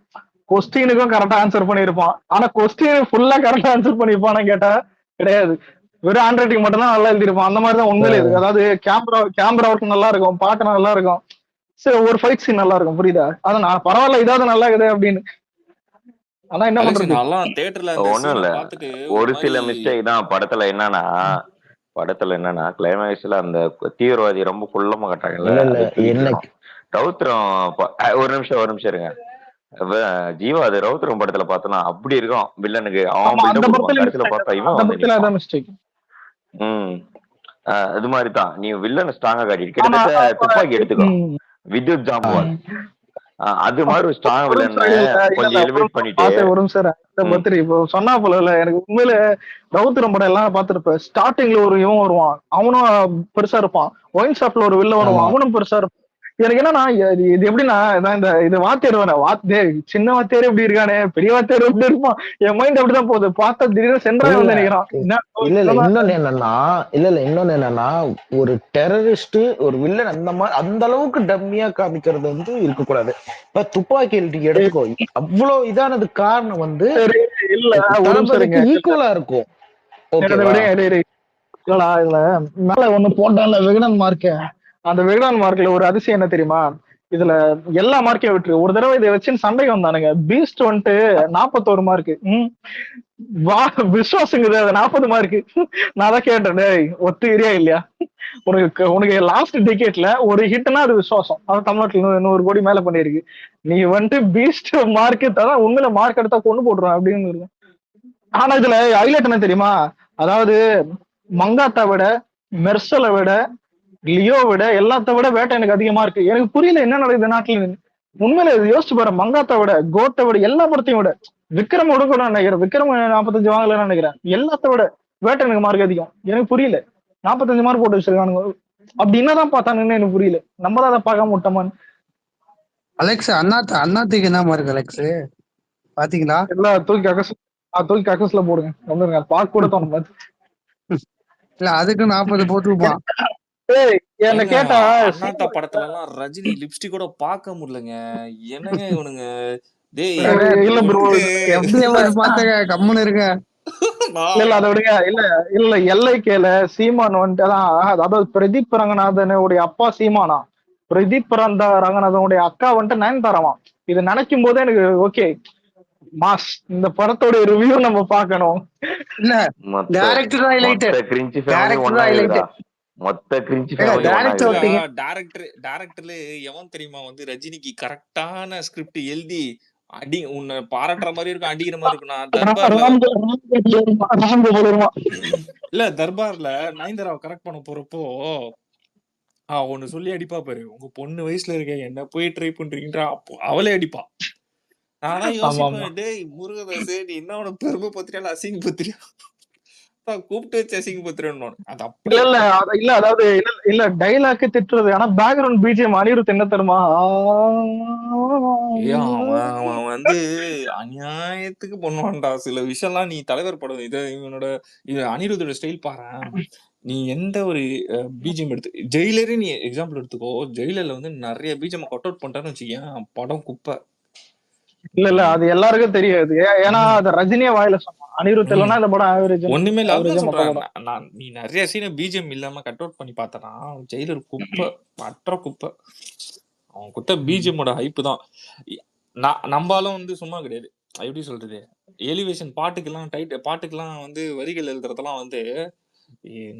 கொஸ்டினுக்கும் கரெக்டா ஆன்சர் பண்ணியிருப்பான். ஆனா கொஸ்டின் ஃபுல்லா கரெக்டா ஆன்சர் பண்ணியிருப்பான்னு கேட்டா கிடையாது. வெறும் ஹேண்ட் ரைட்டிங் மட்டும் தான் நல்லா எழுதியிருப்பான். அந்த மாதிரி தான் உண்மையிலே இருக்கு. அதாவது கேமரா ஒர்க் நல்லா இருக்கும், பாட்டு நல்லா இருக்கும், சரி ஒரு ஃபைட் சீன் நல்லா இருக்கும், புரியுதா? அதான் நான் பரவாயில்ல இதாவது நல்லா இருக்குது அப்படின்னு. ஆனா என்ன அலெக்ஸ் பண்றது? நல்லா தியேட்டர்ல அந்த ஒண்ணும் சீனை இல்ல, பார்த்துட்டு ஒரு ஒரு மாதிரி சில மிஸ்டேக் தான் படத்துல என்னன்னா கிளைமேக்ஸ்ல அந்த தீவிரவாதி ரொம்ப குள்ளமா காட்டாங்கல்ல, இல்ல இல்ல அதை என்ன தூக்கிக்கணும். ரவுத்திரம் ஒரு நிமிஷம் இருங்க. ஜீவா, அது ரவுத்திரம் படத்துல பார்த்தோன்னா அப்படி இருக்கும். வில்லனுக்கு அவன் ஆமா, அந்த பில்டப் கொடுப்பான், படத்துல கடைசியில மிஸ்டேக், பார்த்தா இவன் அந்த வந்து படத்துல நிப்பான். அதான் மிஸ்டேக். ம் அது மாதிரி தான் நீ வில்லனை ஸ்ட்ராங்கா காட்டிட்டு ஆனா கிட்டத்தட்ட துப்பாக்கி எடுத்துக்கோ, ம், வித்யுத் ஜாம்பவால். ம். அது மாதிரி ஒரு ஸ்ட்ராங் ஒரு நிமிஷம் வில்லனை இல்ல இல்ல இல்ல கொஞ்சம் ஒரு எலிவேட் நிமிஷம் பண்ணிட்டு. பார்த்தேன், ஒரு நிமிஷம் இரு. இந்த ம் பத்திரி இப்போ சொன்னா போல இல்ல, எனக்கு உண்மையில ரவுத்திரம் படம் எல்லாம் பார்த்திருப்பேன். ஸ்டார்டிங்ல ஒரு இவன் வருவான், அவனும் பெருசா இருப்பான். ஒயின் ஷாப்ல ஒரு வில்ல வருவான், ஆமா அவனும் பெருசா இருப்பான். எனக்கு என்னன்னா இது எப்படின்னா, இதான் இது வாத்தியார் வேற சின்ன வாத்தியார் எப்படி இருக்கானே, பெரிய வாத்தியார் எப்படி இருப்பான், என் மைண்ட் அப்படிதான் போகுது. பார்த்தா திடீர்னு சென்ட்ரா இல்ல இல்ல வந்து நிக்கிறான். என்ன இல்ல இல்ல என்னதான் இன்னொன்னு என்னன்னா ஒரு டெரரிஸ்ட் ஒரு வில்லன் அந்த அளவுக்கு டம்மியா காமிக்கிறது வந்து இருக்கக்கூடாது. இப்ப துப்பாக்கி எடுத்துக்கோ, அவ்வளவு இதானது காரணம் வந்து சரி, இல்ல ஒரு நிமிஷம் தளபதிக்கு இருங்க. ஈக்குவலா இருக்கும். விடுங்க ஓகேவா? இல்லடா, இதுல மேல ஒண்ணு போட்டான்ல விகடன் மார்க்க, அந்த விகடன் மார்க்ல ஒரு அதிசயம் என்ன தெரியுமா? இதுல எல்லா மார்க்கையும் விட்டுரு, ஒரு தடவை இதை வச்சு சண்டைக்கு வந்தானுங்க. பீஸ்ட் வந்துட்டு 41 மார்க், வா விஸ்வாசங்குது அது 40 மார்க். நான் தான் கேட்டேன், டேய் ஒத்துக்கிறியா இல்லையா? உனக்கு லாஸ்ட் டிக்கெட்ல ஒரு ஹிட்னா அது விசுவாசம். அது தமிழ்நாட்டுல 100 கோடி மேல பண்ணிருக்கு. நீ வந்துட்டு பீஸ்ட் மார்க் தான் உண்மையில மார்க் எடுத்தா கொண்டு போட்டுருவேன் அப்படின்னு இருக்கு. ஆனா இதுல ஹைலைட் என்ன தெரியுமா? அதாவது மங்காத்தா விட, மெர்சலை விட, லியோ விட, எல்லாத்த விட வேட்டை எனக்கு அதிகமா இருக்கு. எனக்கு புரியல என்ன நடக்குது நாட்டுல. உண்மையில இது யோசிச்சு பாரு, மங்காத்தா விட, கோட்டை விட, எல்லா படத்தையும் விட, விக்ரம் விட கூட நினைக்கிறேன், விக்ரம் 45 வாங்கலன்னு நினைக்கிறேன். எல்லாத்த விட வேட்டை எனக்கு மார்க் அதிகம். எனக்கு புரியல 45 மார்க் போட்டு வச்சிருக்கானுங்க. அப்படி என்னதான் பார்த்தானுன்னு எனக்கு புரியல. நம்ம தான் அதை பார்க்காம விட்டோமான்னு. அலெக்ஸ் அண்ணாத்துக்கு என்ன மார்க் அலெக்ஸ் பாத்தீங்களா? எல்லாம் தூக்கி அக்கஸ்ல போடுங்க. வந்துருங்க, பார்க்க கூட தோணும் பார்த்து. இல்ல அதுக்கு 40 போட்டுருப்பான். ஏய், என்ன ஏங்க கேட்டா அண்ணாத்த படத்துல எல்லாம் ரஜினி லிப்ஸ்டிக் கூட பார்க்க முடியலங்க. என்னங்க இவனுங்க? டேய் இல்ல ப்ரோ, வந்து FDM பாத்தங்க, கம்முன்னு இருங்க. இல்ல நான் அதை விடுங்க. இல்ல இல்ல எல்ஐகேல சீமான் வந்துட்டு தான், அதாவது பிரதீப் ரங்கநாதனுடைய அப்பா சீமானா, பிரதீப் ரங்கநாதனுடைய அக்கா வந்துட்டு நயன்தாராவாம். இது நினைக்கும் போதே எனக்கு ஓகே மாஸ். இந்த படத்தோட ரிவ்யூ நம்ம பார்க்கணும். இல்ல மொத்த டைரக்டர் தான் ஹைலைட், மொத்த கிரிஞ்சி ஃபேமிலி டைரக்டர் தான் ஹைலைட். ஒன்னாகுதுடா. மொத்த கிரிஞ்சி ஏங்க ஃபேமிலி டைரக்டர் ஒன்னாகுதுடா. ஒருத்தங்க. டைரக்டர்ல எவன் தெரியுமா வந்து ரஜினிக்கு கரெக்டான ஸ்கிரிப்ட் எழுதி உன்னை பாராட்டுற மாதிரி இருக்கும், அடிக்கிற மாதிரி இருக்கும். நான் தர்பார்ல ராம்கோபால் வருவான். இல்ல தர்பார்ல நயன்தாராவை கரெக்ட் பண்ண போறப்போ ஒண்ணு சொல்லி அடிப்பா பாரு, உங்க பொண்ணு வயசுல இருக்க என்ன போய் ட்ரை பண்றீங்கன்றா, அப்போ அவளே அடிப்பா. நானா ஆமா ஆமா. யோசிப்பேன், டேய் முருகதாசு நீ என்ன உனக்கு பெருமை பத்திரியா அசிங்க பத்திரியா கூப்பிட்டு வச்சு அசிங்க பத்திரன்னு அது இல்ல அப்படியே. இல்ல இல்ல அதாவது இல்ல டைலாக் திட்டுறது, ஆனா பேக்ரவுண்ட் பிஜிஎம் அனிருத் என்ன தெரியுமா? அவன் வந்து அநியாயத்துக்கு பண்ணுவான்டா சில விஷயம்லாம். நீ தலைவர் படம் இது அனிருத்தோட ஸ்டைல் பாறேன். நீ எந்த ஒரு பிஜிஎம் எடுத்து ஜெயிலரே நீ எக்ஸாம்பிள் எடுத்துக்கோ, ஜெயிலர்ல வந்து நிறைய பிஜிஎம் கட் அவுட் பண்ணிட்டான்னு வச்சுக்கேன், படம் குப்பை. இல்ல அது எல்லாருக்கும் தெரியாது. ஏன்னா ம். அது ரஜினியே வாயில சொன்னான். அனிருத் ம். இல்லைன்னா இந்த படம் ஆவரேஜ் ஒண்ணுமே இல்ல. ஆவரேஜா அதுதான் மொத்த சொல்றேன். படம். நீ நிறைய சீனை பிஜிஎம் இல்லாம கட் அவுட் பண்ணி பார்த்தனா ஜெயிலர் குப்பை, அற்ற குப்பை. அவன் குத்த பிஜிஎம்மோட ஹைப்பு தான். நம்பாலும் வந்து சும்மா கிடையாது. எப்படி சொல்றது, எலிவேஷன் பாட்டுக்கெல்லாம் வந்து வரிகள் எழுதுறதெல்லாம் வந்து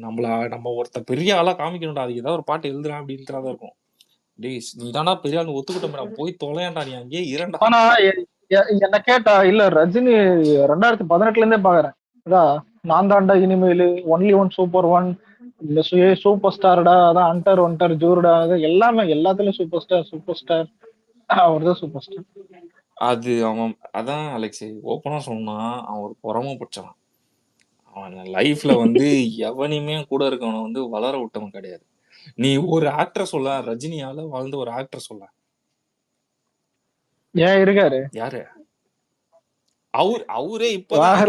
நம்ம ஒருத்த பெரிய ஆளா காமிக்கணும்டா, அதுக்கு ஏதாவது ஒரு பாட்டு எழுதுறான் அப்படின்னு தான் இருக்கும். டேய் நீ தானா பெரிய ஆள் ஒத்துக்கிட்டோம்டா, போய் தொலையாண்டா, நீ அங்கேயே இரண்டா. ஆனா என்ன கேட்டா இல்ல ரஜினி 2018 இருந்தே பாக்குறேன். நான் தாண்டா இனிமேல், ஒன்லி ஒன் சூப்பர் ஒன், இந்த சூப்பர் ஸ்டார்டா, அதான் அண்டர் ஜூர்டா, எல்லாமே எல்லாத்துலயும் சூப்பர் ஸ்டார் அவர் தான் சூப்பர் ஸ்டார். அது அவன் அதான் அலெக்ஸ் ஓப்பனா சொன்னா, அவன் ஒரு பொறாம பிடிச்சவன். அவன் லைஃப்ல வந்து எவனையுமே கூட இருக்கவனை வந்து வளர விட்டவன் கிடையாது. நீ ஒரு ஆக்டர் சொல்ல, ரஜினியால வாழ்ந்த ஒரு ஆக்டர் சொல்ல. ஏன் இருக்காரு? யாரு? அவரே இப்பதான்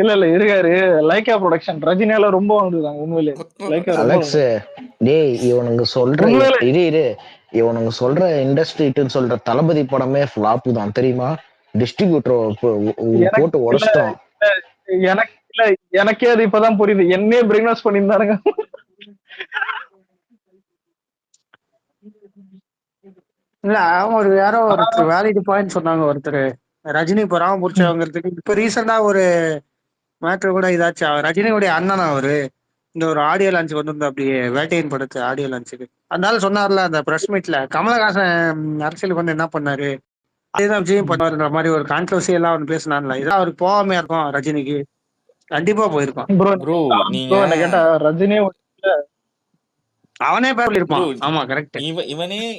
இல்ல இருக்காரு. லைக்கா ப்ரொடக்ஷன் ரஜினியால ரொம்ப வந்துதாங்க உண்மையிலே. லைக்கா ரொம்ப அலெக்ஸ் டேய் இவனுங்க சொல்ற இரு இவனுங்க சொல்ற இண்டஸ்ட்ரின்னு சொல்ற தளபதி படமே ஃபிளாப் தான் தெரியுமா? டிஸ்ட்ரிபியூட்டர் போட்டு உடைச்சிட்டோம். எனக்கே அது இப்பதான் புரியுது. என்னையே பிரெயின் வாஷ் பண்ணியிருந்தாருங்க. இல்ல ஒரு யாரோ ஒருத்தர் வேலிட் பாயிண்ட் சொன்னாங்க. ஒருத்தர் ரஜினி பொறாம புடிச்சவங்கிறதுக்கு இப்ப ரீசெண்டா ஒரு மேட்ரு கூட இதாச்சு. ரஜினியுடைய அண்ணன் அவரு இந்த ஒரு ஆடியோ லான்ச்சுக்கு வந்து அப்படியே வேட்டையின் படத்து ஆடியோ லான்ச்சுக்கு அதனால சொன்னார்ல அந்த பிரஸ் மீட்ல, கமலஹாசன் அரசியலுக்கு வந்து என்ன பண்ணாரு அதேதான் விஜயம் பண்ணுவாருன்ற மாதிரி ஒரு கான்ட்ரவர்சி எல்லாம் அவனு பேசினான்ல. இதான் அவருக்கு போகாம இருக்கும் ரஜினிக்கு. கண்டிப்பா போயிருப்பான். ப்ரோ நீங்க என்ன கேட்டா ரஜினியே அவனே இருப்பான். ஆமா கரெக்ட்.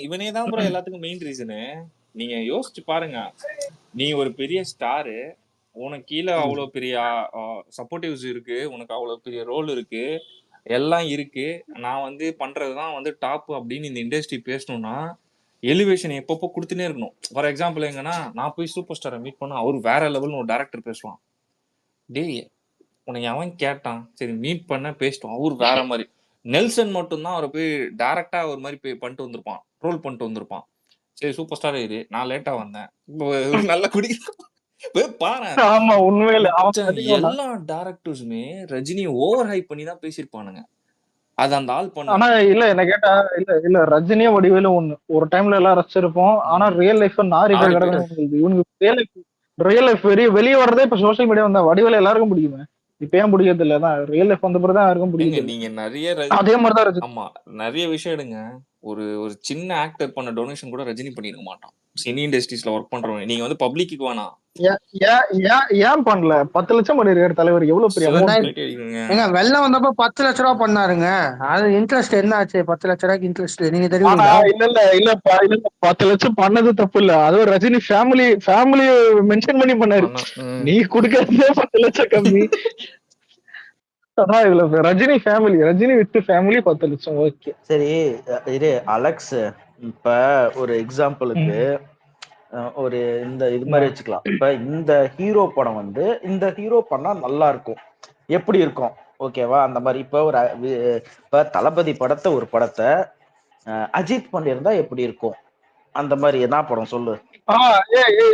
இவனே தான் ப்ரோ எல்லாத்துக்கும் மெயின் ரீசனு. நீங்க யோசிச்சு பாருங்க, நீ ஒரு பெரிய ஸ்டாரு, உனக்கு கீழே அவ்வளவு பெரிய சப்போர்ட்டிவ்ஸ் இருக்கு, உனக்கு அவ்வளவு பெரிய ரோல் இருக்கு, எல்லாம் இருக்கு. நான் வந்து பண்றதுதான் வந்து டாப் அப்படின்னு இந்த இண்டஸ்ட்ரி பேசணும்னா எலிவேஷன் எப்பப்போ கொடுத்துனே இருக்கணும். ஃபார் எக்ஸாம்பிள் எங்கன்னா, நான் போய் சூப்பர் ஸ்டாரை மீட் பண்ண அவர் வேற லெவல்னு ஒரு டேரக்டர் பேசுவான். டேய் உனக்கு அவன் கேட்டான், சரி மீட் பண்ண பேசிட்டோம், அவரு வேற மாதிரி. நெல்சன் மட்டும்தான் அவரை போய் டைரக்டா ஒரு மாதிரி போய் பண்ணிட்டு வந்திருப்பான், ட்ரோல் பண்ணிட்டு வந்திருப்பான். சரி சூப்பர் ஸ்டார் இது, நான் லேட்டா வந்தேன், இப்போ நல்லா பாரு. ஆமா உண்மையில எல்லா டைரக்டர்ஸுமே ரஜினி ஓவர் ஹைப் பண்ணி தான் பேசியிருப்பானுங்க. அது அந்த ஆள் பண்ண. ஆனா இல்ல என்ன கேட்டா இல்ல ரஜினியே வடிவேலு ஒண்ணு ஒரு டைம்ல எல்லாம் ரசிச்சிருப்போம். ஆனா ரியல் லைஃப் நாரி போய் கிடக்கு. இவனுக்கு ரியல் லைஃப் வெளியே வர்றதே இப்ப சோசியல் மீடியா வந்தா வடிவேல எல்லாருக்கும் பிடிக்குமே. இப்ப ஏன் பிடிக்கிறது இல்லதான் ரியல் லைஃப் வந்த பிறகுதான் யாருக்கும் பிடிக்கும். நீங்க நிறைய அதே மாதிரிதான் ஆமா நிறைய விஷயம் எடுங்க. ஒரு சின்ன ஆக்டர் பண்ண டொனேஷன் கூட ரஜினி பண்ணிருக்க மாட்டான். சினி இண்டஸ்ட்ரீஸ்ல ஒர்க் பண்றவங்க நீங்க வந்து பப்ளிக்கு வேணாம் ஏன் பண்ணல. 10 லட்சம் பண்ணிருக்காரு தலைவர். எவ்வளவு பெரிய வெள்ளம் வந்தப்ப 10 லட்ச ரூபா பண்ணாருங்க. அது இன்ட்ரெஸ்ட் என்ன ஆச்சு? 10 லட்ச ரூபாய்க்கு இன்ட்ரெஸ்ட் நீங்க தெரியுமா? இல்ல 10 லட்சம் பண்ணது தப்பு இல்ல. அதுவும் ரஜினி ஃபேமிலி மென்ஷன் பண்ணி பண்ணாரு. நீ குடுக்கறதே 10 லட்சம் கம்மி. ரஜினி வித் ஃபேமிலி 10 லட்சம். ஓகே சரி இரு அலெக்ஸ், இப்ப ஒரு எக்ஸாம்பிளுக்கு ஒரு இந்த இது மாதிரி வச்சுக்கலாம். இப்ப இந்த ஹீரோ படம் வந்து இந்த ஹீரோ பண்ணா நல்லா இருக்கும், எப்படி இருக்கும் ஓகேவா? அந்த மாதிரி இப்ப தளபதி ஒரு படத்தை அஜித் பண்ணியிருந்தா எப்படி இருக்கும்? அந்த மாதிரி என்ன படம் சொல்லு.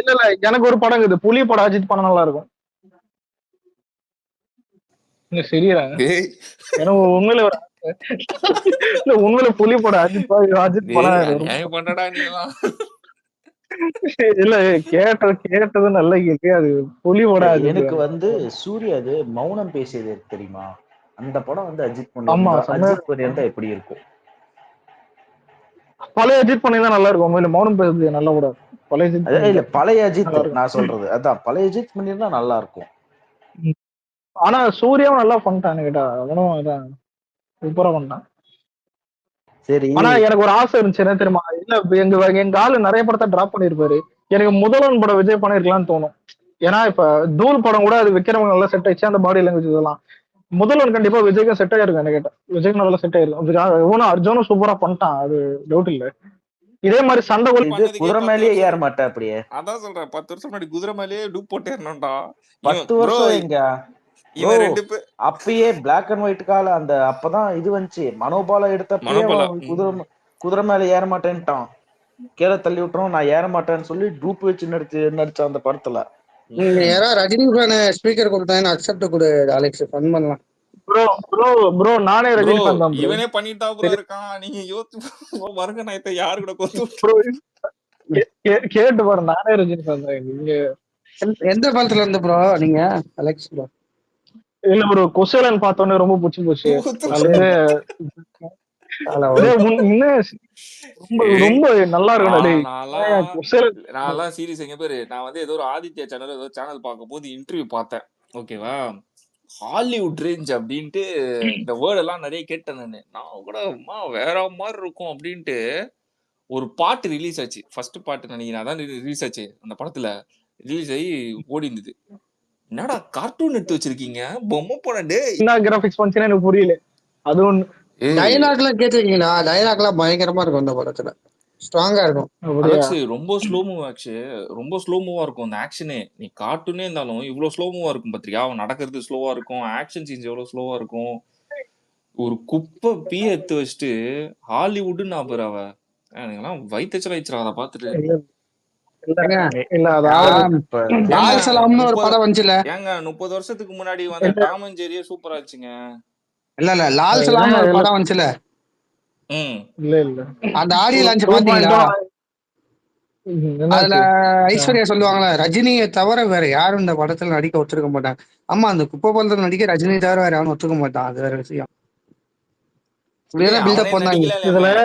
இல்ல எனக்கு ஒரு படம் இருக்குது, புலி படம் அஜித் பண்ண நல்லா இருக்கும். சரியா எனக்கு உண்மையில உண்மையில புலி படம் அஜித் பண்றடா நீ இல்ல கேட்டது நல்ல கேள்வி. அது புலி படம். எனக்கு வந்து சூர்யா அது மௌனம் பேசியது தெரியுமா? அந்த படம் வந்து அஜித் பண்ணியிருந்தா எப்படி இருக்கும்? பழைய அஜித் பண்ணியிருந்தா நல்லா இருக்கும். மௌனம் பேசுறது நல்லா கூட. பழைய அஜித் நான் சொல்றது அதான், பழைய அஜித் பண்ணியிருந்தா நல்லா இருக்கும். ஆனா சூர்யாவும் நல்லா பண்ணிட்டான்னு கேட்டா அவனும் அதான் சூப்பரா பண்ணிட்டான். சரி ஆனா எனக்கு ஒரு ஆசை இருந்துச்சு என்ன தெரியுமா? இல்ல எங்க ஆளு நிறைய படத்தை டிராப் பண்ணிருப்பாரு. எனக்கு முதல்வன் படம் விஜய் பண்ணிருக்கலாம்னு தோணும். ஏன்னா இப்ப தூள் படம் கூட அது விக்ரம நல்லா செட் ஆயிடுச்சு, அந்த பாடி லாங்குவேஜ் இதெல்லாம். முதல்வன் கண்டிப்பா விஜய்க்கும் செட் ஆயிருக்கும் என்ன கேட்டா. விஜய்க்கு நல்லா செட் ஆயிருக்கும். அர்ஜுனும் சூப்பரா பண்ணிட்டான், அது டவுட் இல்ல. இதே மாதிரி சண்டை குதிரை மேலேயே ஏற மாட்டேன் அப்படியே. அதான் சொல்றேன், 10 வருஷம் முன்னாடி குதிரை மேலேயே டூப் போட்டு ஏறணும்டா. 10 வருஷம் எங்க அப்பயே பிளாக் அண்ட் ஒயிட் கால அந்த அப்பதான் இது வந்துச்சு. மனோபாலா எடுத்தப்பயே குதிரை மேல ஏற மாட்டேன்ட்டான். கீழே தள்ளி விட்டுரும், நான் ஏற மாட்டேன்னு சொல்லி ட்ரூப் வச்சு நடிச்ச அந்த படத்துல. நீங்க யாராவது ரஜினி ஃபேன் ஸ்பீக்கர் கொடுத்தாங்க அக்செப்ட் கொடு அலெக்ஸ், ஃபன் பண்ணலாம். ப்ரோ ப்ரோ ப்ரோ நானே ப்ரோ ரஜினி ஃபேன் தான் ப்ரோ. இவனே பண்ணிட்டா ப்ரோ இருக்கான். நீங்க யோசிச்சு மருங்க நாயத்தை யாரு கூட கொத்து ப்ரோ கேட்டு பாரு, நானே ரஜினி ஃபேன் தான். நீங்க எந்த படத்துல இருந்து ப்ரோ நீங்க அலெக்ஸ் ப்ரோ? இல்ல ப்ரோ, கொசேலன் பார்த்தோன்னே ரொம்ப பிடிச்சி போச்சு. அது வந்து இன்னும் ரொம்ப ரொம்ப நல்லா இருக்கும். டேய் கொசேலன் நான்லாம் சீரியஸ் எங்க பேரு, நான் வந்து ஏதோ ஒரு ஆதித்யா சேனல் ஏதோ சேனல் பார்க்கும் போது இன்டர்வியூ பார்த்தேன். ஓகேவா, ஹாலிவுட் ரேஞ்ச் அப்படின்ட்டு இந்த வேர்ட் எல்லாம் நிறைய கேட்டேன் நான் கூட வேற மாதிரி இருக்கும் அப்படின்ட்டு. ஒரு பாட்டு ரிலீஸ் ஆச்சு, ஃபர்ஸ்ட் பாட்டு நினைக்கிறேன், அதான் ரிலீஸ் ஆச்சு அந்த படத்துல. ரிலீஸ் ஆகி ஓடி இருந்தது. என்னடா கார்ட்டூன் எடுத்து வச்சிருக்கீங்க, பொம்மை படம். டே என்ன கிராபிக்ஸ் பண்ணுச்சுன்னு எனக்கு புரியல. அது ஒண்ணு. டைலாக்லாம் கேட்டிருக்கீங்களா? டைலாக்லாம் பயங்கரமா இருக்கும் அந்த படத்துல, ஸ்ட்ராங்கா இருக்கும். அலெக்ஸ் ரொம்ப ஸ்லோ மூவ் ஆச்சு, ரொம்ப ஸ்லோ மூவா இருக்கும் அந்த ஆக்ஷனே. நீ கார்ட்டூனே இருந்தாலும் இவ்வளவு ஸ்லோ மூவா இருக்கும் பாத்திரியா? அவன் நடக்கிறது ஸ்லோவா இருக்கும், ஆக்ஷன் சீன்ஸ் எவ்வளவு ஸ்லோவா இருக்கும். ஒரு குப்பை பீய எடுத்து வச்சுட்டு ஹாலிவுட்னு நான் பேர் அவ எனக்குலாம் வயிற்றுச்சல் ஆயிடுச்சு அதை பார்த்துட்டு. ஒரு படம் வந்துச்சுல ஏங்க, 30 வருஷத்துக்கு முன்னாடி வந்த டாம் அண்ட் ஜெரியே சூப்பரா இருந்துச்சுங்க. இல்ல லால் சலாம் ஒரு படம் வந்துச்சுல, இல்ல இல்ல அந்த ஆடியோ லான்ச் பாத்தீங்களா? அதுல ஐஸ்வர்யா சொல்லுவாங்களா, ரஜினியை தவிர வேற யாரும் இந்த படத்துல நடிக்க ஒத்துருக்க மாட்டாங்க. ஆமா, அந்த குப்பை படத்துல நடிக்க ரஜினி தவிர வேற யாரும் ஒத்துக்க மாட்டான், அது வேற விஷயம்.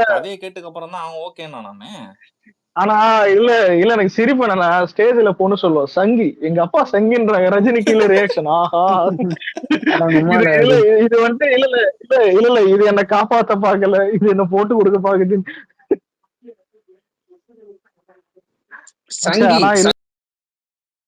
கதையை கேட்டுக்கு அப்புறம் தான் அவன் ஓகேன்னா நானு. ஆனா இல்ல இல்ல எனக்கு சிரிப்பு என்னன்னா, ஸ்டேஜ்ல பொண்ணு சொல்லுவோம் சங்கி, எங்க அப்பா சங்கின்றாங்க, ரஜினி கீழே ரியாக்ஷன். ஆஹா இது வந்துட்டு இல்ல இல்ல இல்ல இல்ல இல்ல இது என்ன காப்பாத்த பாக்கல, இது என்ன போட்டு கொடுக்க பாக்குது.